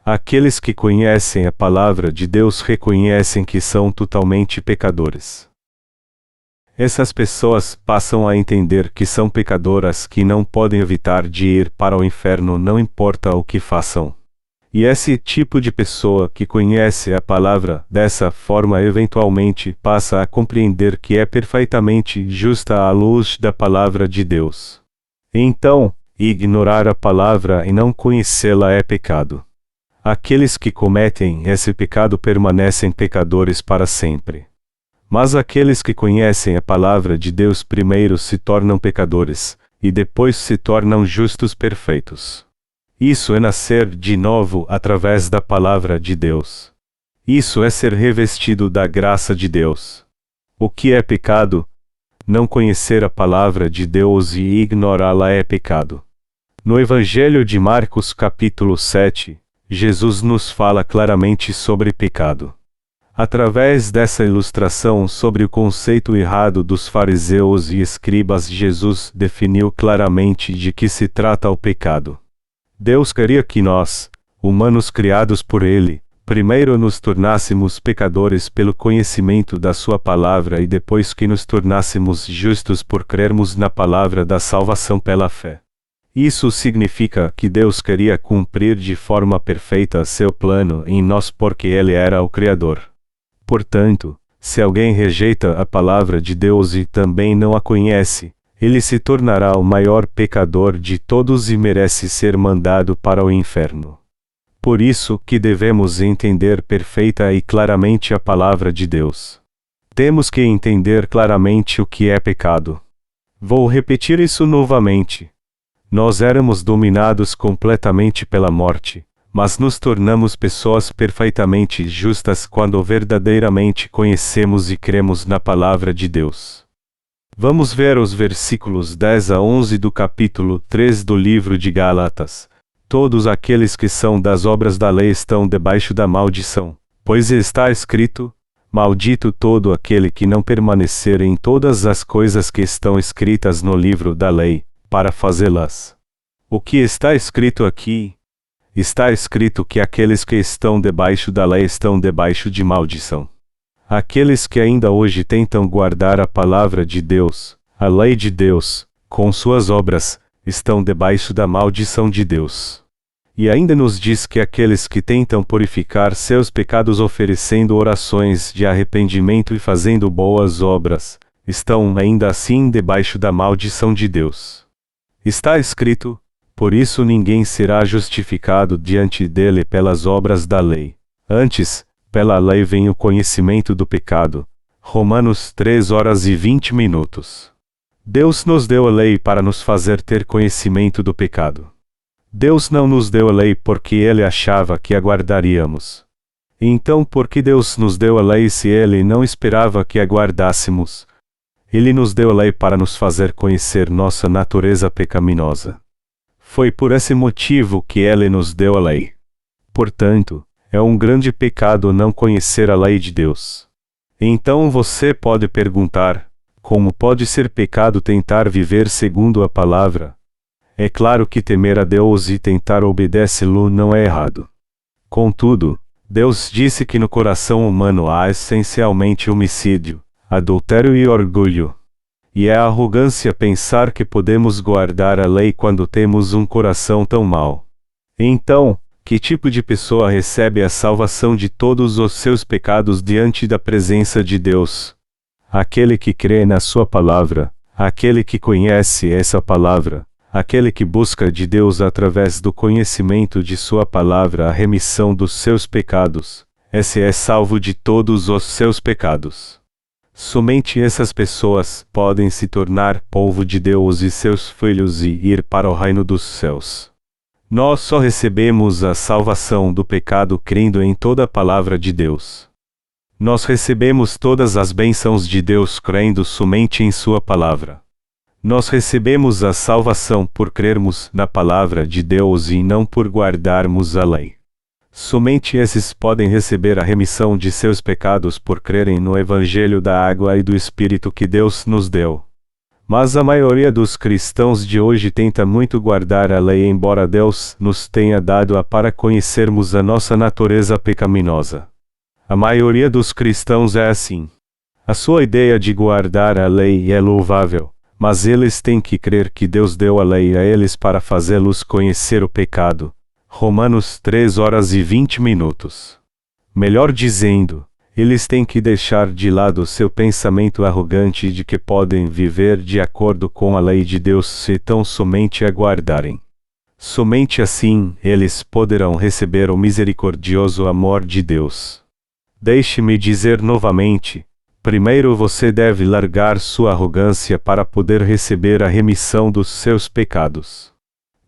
Speaker 1: Aqueles que conhecem a palavra de Deus reconhecem que são totalmente pecadores. Essas pessoas passam a entender que são pecadoras que não podem evitar de ir para o inferno não importa o que façam. E esse tipo de pessoa que conhece a palavra dessa forma eventualmente passa a compreender que é perfeitamente justa à luz da palavra de Deus. Então, ignorar a palavra e não conhecê-la é pecado. Aqueles que cometem esse pecado permanecem pecadores para sempre. Mas aqueles que conhecem a palavra de Deus primeiro se tornam pecadores, e depois se tornam justos perfeitos. Isso é nascer de novo através da palavra de Deus. Isso é ser revestido da graça de Deus. O que é pecado? Não conhecer a palavra de Deus e ignorá-la é pecado. No Evangelho de Marcos capítulo 7, Jesus nos fala claramente sobre pecado. Através dessa ilustração sobre o conceito errado dos fariseus e escribas, Jesus definiu claramente de que se trata o pecado. Deus queria que nós, humanos criados por Ele, primeiro nos tornássemos pecadores pelo conhecimento da Sua palavra e depois que nos tornássemos justos por crermos na palavra da salvação pela fé. Isso significa que Deus queria cumprir de forma perfeita seu plano em nós porque Ele era o Criador. Portanto, se alguém rejeita a palavra de Deus e também não a conhece, ele se tornará o maior pecador de todos e merece ser mandado para o inferno. Por isso que devemos entender perfeita e claramente a palavra de Deus. Temos que entender claramente o que é pecado. Vou repetir isso novamente. Nós éramos dominados completamente pela morte, mas nos tornamos pessoas perfeitamente justas quando verdadeiramente conhecemos e cremos na palavra de Deus. Vamos ver os versículos 10 a 11 do capítulo 3 do livro de Gálatas. Todos aqueles que são das obras da lei estão debaixo da maldição, pois está escrito: maldito todo aquele que não permanecer em todas as coisas que estão escritas no livro da lei, para fazê-las. O que está escrito aqui? Está escrito que aqueles que estão debaixo da lei estão debaixo de maldição. Aqueles que ainda hoje tentam guardar a palavra de Deus, a lei de Deus, com suas obras, estão debaixo da maldição de Deus. E ainda nos diz que aqueles que tentam purificar seus pecados oferecendo orações de arrependimento e fazendo boas obras, estão ainda assim debaixo da maldição de Deus. Está escrito: por isso ninguém será justificado diante dele pelas obras da lei. Antes, pela lei vem o conhecimento do pecado. Romanos 3h20. Deus nos deu a lei para nos fazer ter conhecimento do pecado. Deus não nos deu a lei porque Ele achava que a guardaríamos. Então, por que Deus nos deu a lei se Ele não esperava que a guardássemos? Ele nos deu a lei para nos fazer conhecer nossa natureza pecaminosa. Foi por esse motivo que Ele nos deu a lei. Portanto, é um grande pecado não conhecer a lei de Deus. Então você pode perguntar: como pode ser pecado tentar viver segundo a palavra? É claro que temer a Deus e tentar obedecê-lo não é errado. Contudo, Deus disse que no coração humano há essencialmente homicídio, adultério e orgulho. E é arrogância pensar que podemos guardar a lei quando temos um coração tão mau. Então, que tipo de pessoa recebe a salvação de todos os seus pecados diante da presença de Deus? Aquele que crê na sua palavra, aquele que conhece essa palavra, aquele que busca de Deus através do conhecimento de sua palavra a remissão dos seus pecados, esse é salvo de todos os seus pecados. Somente essas pessoas podem se tornar povo de Deus e seus filhos e ir para o reino dos céus. Nós só recebemos a salvação do pecado crendo em toda a palavra de Deus. Nós recebemos todas as bênçãos de Deus crendo somente em sua palavra. Nós recebemos a salvação por crermos na palavra de Deus e não por guardarmos a lei. Somente esses podem receber a remissão de seus pecados por crerem no Evangelho da água e do Espírito que Deus nos deu. Mas a maioria dos cristãos de hoje tenta muito guardar a lei, embora Deus nos tenha dado-a para conhecermos a nossa natureza pecaminosa. A maioria dos cristãos é assim. A sua ideia de guardar a lei é louvável, mas eles têm que crer que Deus deu a lei a eles para fazê-los conhecer o pecado. Romanos 3:20. Melhor dizendo, eles têm que deixar de lado seu pensamento arrogante de que podem viver de acordo com a lei de Deus se tão somente a guardarem. Somente assim, eles poderão receber o misericordioso amor de Deus. Deixe-me dizer novamente, primeiro você deve largar sua arrogância para poder receber a remissão dos seus pecados.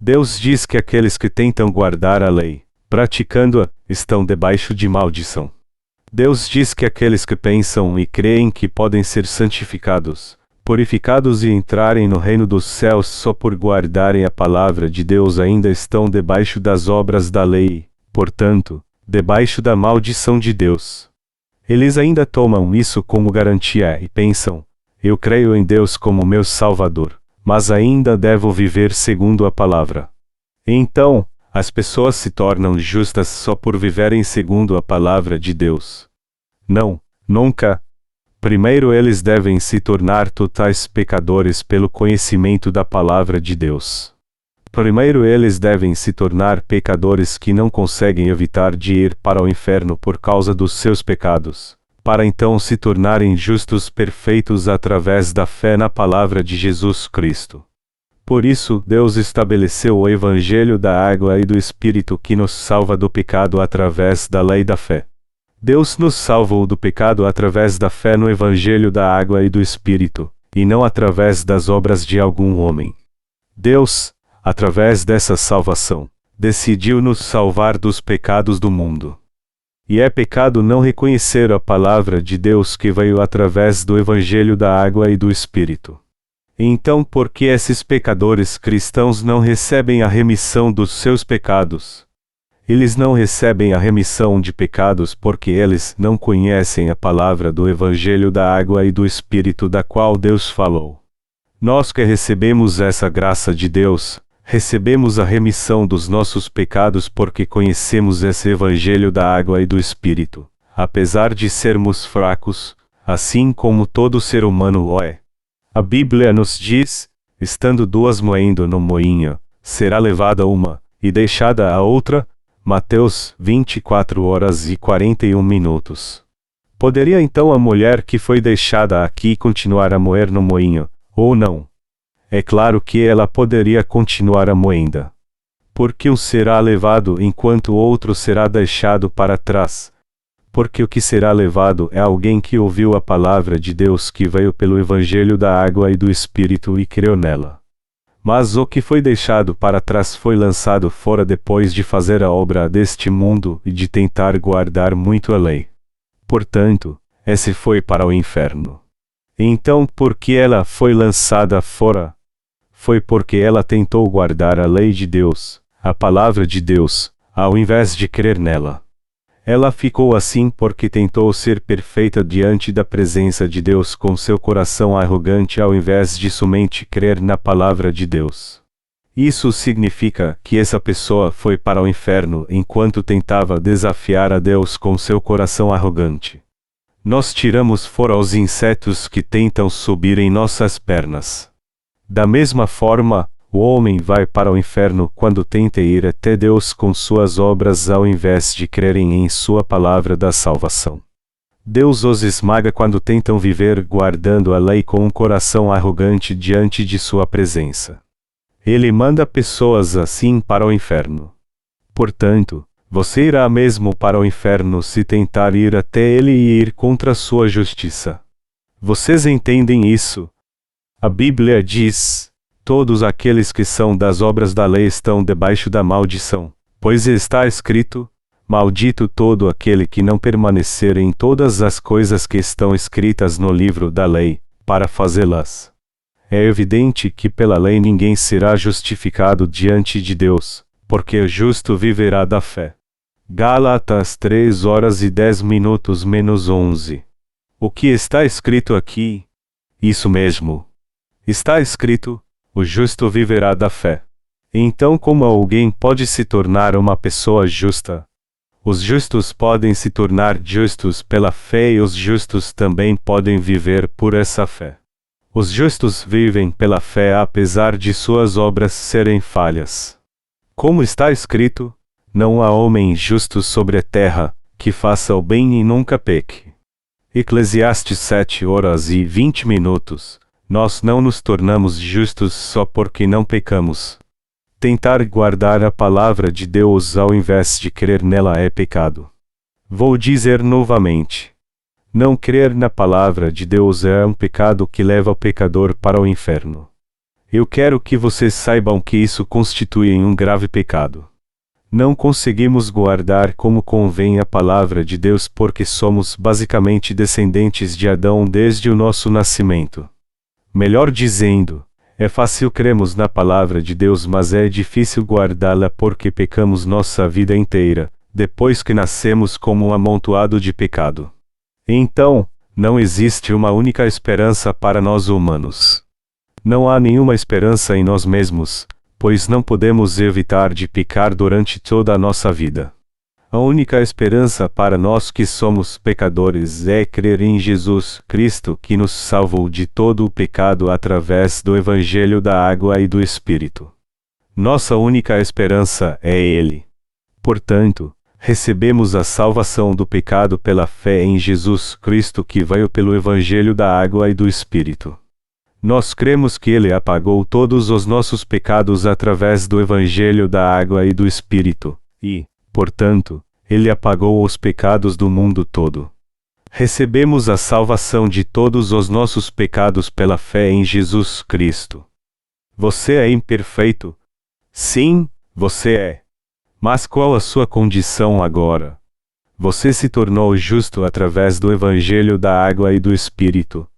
Speaker 1: Deus diz que aqueles que tentam guardar a lei, praticando-a, estão debaixo de maldição. Deus diz que aqueles que pensam e creem que podem ser santificados, purificados e entrarem no reino dos céus só por guardarem a palavra de Deus ainda estão debaixo das obras da lei, portanto, debaixo da maldição de Deus. Eles ainda tomam isso como garantia e pensam: eu creio em Deus como meu Salvador, mas ainda devo viver segundo a palavra. Então, as pessoas se tornam justas só por viverem segundo a palavra de Deus. Não, nunca. Primeiro eles devem se tornar totais pecadores pelo conhecimento da palavra de Deus. Primeiro eles devem se tornar pecadores que não conseguem evitar de ir para o inferno por causa dos seus pecados, para então se tornarem justos perfeitos através da fé na palavra de Jesus Cristo. Por isso, Deus estabeleceu o Evangelho da água e do Espírito que nos salva do pecado através da lei da fé. Deus nos salvou do pecado através da fé no Evangelho da água e do Espírito, e não através das obras de algum homem. Deus, através dessa salvação, decidiu nos salvar dos pecados do mundo. E é pecado não reconhecer a palavra de Deus que veio através do Evangelho da água e do Espírito. Então, por que esses pecadores cristãos não recebem a remissão dos seus pecados? Eles não recebem a remissão de pecados porque eles não conhecem a palavra do Evangelho da água e do Espírito da qual Deus falou. Nós que recebemos essa graça de Deus, recebemos a remissão dos nossos pecados porque conhecemos esse Evangelho da água e do Espírito, apesar de sermos fracos, assim como todo ser humano o é. A Bíblia nos diz: estando duas moendo no moinho, será levada uma, e deixada a outra. Mateus 24:41. Poderia então a mulher que foi deixada aqui continuar a moer no moinho, ou não? É claro que ela poderia continuar a moenda. Porque um será levado enquanto o outro será deixado para trás. Porque o que será levado é alguém que ouviu a palavra de Deus que veio pelo Evangelho da água e do Espírito e creu nela. Mas o que foi deixado para trás foi lançado fora depois de fazer a obra deste mundo e de tentar guardar muito a lei. Portanto, esse foi para o inferno. Então, por que ela foi lançada fora? Foi porque ela tentou guardar a lei de Deus, a palavra de Deus, ao invés de crer nela. Ela ficou assim porque tentou ser perfeita diante da presença de Deus com seu coração arrogante ao invés de somente crer na palavra de Deus. Isso significa que essa pessoa foi para o inferno enquanto tentava desafiar a Deus com seu coração arrogante. Nós tiramos fora os insetos que tentam subir em nossas pernas. Da mesma forma, o homem vai para o inferno quando tenta ir até Deus com suas obras ao invés de crerem em sua palavra da salvação. Deus os esmaga quando tentam viver guardando a lei com um coração arrogante diante de sua presença. Ele manda pessoas assim para o inferno. Portanto, você irá mesmo para o inferno se tentar ir até ele e ir contra sua justiça. Vocês entendem isso? A Bíblia diz: todos aqueles que são das obras da lei estão debaixo da maldição, pois está escrito: maldito todo aquele que não permanecer em todas as coisas que estão escritas no livro da lei, para fazê-las. É evidente que pela lei ninguém será justificado diante de Deus, porque o justo viverá da fé. Gálatas 3:10-11. O que está escrito aqui? Isso mesmo. Está escrito: o justo viverá da fé. Então, como alguém pode se tornar uma pessoa justa? Os justos podem se tornar justos pela fé e os justos também podem viver por essa fé. Os justos vivem pela fé apesar de suas obras serem falhas. Como está escrito: não há homem justo sobre a terra, que faça o bem e nunca peque. Eclesiastes 7:20. Nós não nos tornamos justos só porque não pecamos. Tentar guardar a palavra de Deus ao invés de crer nela é pecado. Vou dizer novamente. Não crer na palavra de Deus é um pecado que leva o pecador para o inferno. Eu quero que vocês saibam que isso constitui um grave pecado. Não conseguimos guardar como convém a palavra de Deus porque somos basicamente descendentes de Adão desde o nosso nascimento. Melhor dizendo, é fácil crermos na palavra de Deus, mas é difícil guardá-la porque pecamos nossa vida inteira, depois que nascemos como um amontoado de pecado. Então, não existe uma única esperança para nós humanos. Não há nenhuma esperança em nós mesmos, pois não podemos evitar de pecar durante toda a nossa vida. A única esperança para nós que somos pecadores é crer em Jesus Cristo que nos salvou de todo o pecado através do Evangelho da Água e do Espírito. Nossa única esperança é Ele. Portanto, recebemos a salvação do pecado pela fé em Jesus Cristo que veio pelo Evangelho da Água e do Espírito. Nós cremos que Ele apagou todos os nossos pecados através do Evangelho da Água e do Espírito, e, portanto, Ele apagou os pecados do mundo todo. Recebemos a salvação de todos os nossos pecados pela fé em Jesus Cristo. Você é imperfeito? Sim, você é. Mas qual a sua condição agora? Você se tornou justo através do Evangelho da Água e do Espírito.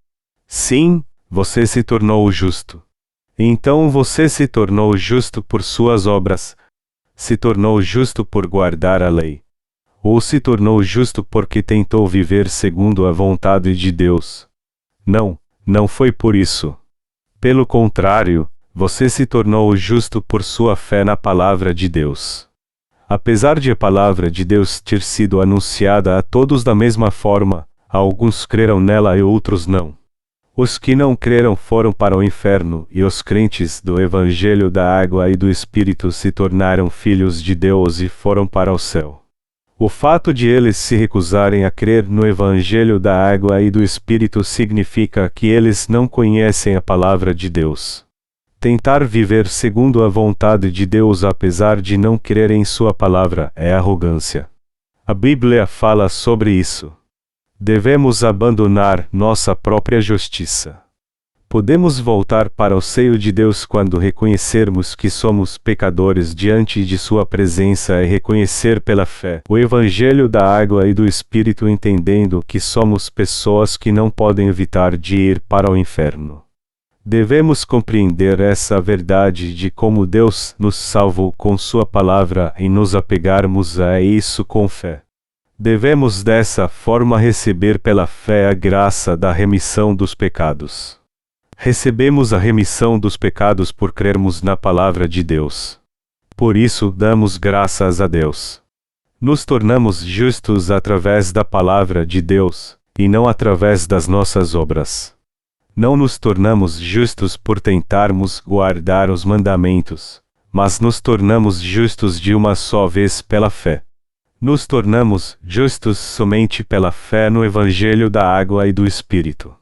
Speaker 1: Sim, você se tornou justo. Então você se tornou justo por suas obras. Se tornou justo por guardar a lei. Ou se tornou justo porque tentou viver segundo a vontade de Deus. Não, não foi por isso. Pelo contrário, você se tornou justo por sua fé na palavra de Deus. Apesar de a palavra de Deus ter sido anunciada a todos da mesma forma, alguns creram nela e outros não. Os que não creram foram para o inferno, e os crentes do Evangelho da Água e do Espírito se tornaram filhos de Deus e foram para o céu. O fato de eles se recusarem a crer no Evangelho da Água e do Espírito significa que eles não conhecem a palavra de Deus. Tentar viver segundo a vontade de Deus apesar de não crer em sua palavra é arrogância. A Bíblia fala sobre isso. Devemos abandonar nossa própria justiça. Podemos voltar para o seio de Deus quando reconhecermos que somos pecadores diante de Sua presença e reconhecer pela fé o Evangelho da água e do Espírito, entendendo que somos pessoas que não podem evitar de ir para o inferno. Devemos compreender essa verdade de como Deus nos salvou com Sua palavra e nos apegarmos a isso com fé. Devemos dessa forma receber pela fé a graça da remissão dos pecados. Recebemos a remissão dos pecados por crermos na palavra de Deus. Por isso damos graças a Deus. Nos tornamos justos através da palavra de Deus, e não através das nossas obras. Não nos tornamos justos por tentarmos guardar os mandamentos, mas nos tornamos justos de uma só vez pela fé. Nos tornamos justos somente pela fé no Evangelho da água e do Espírito.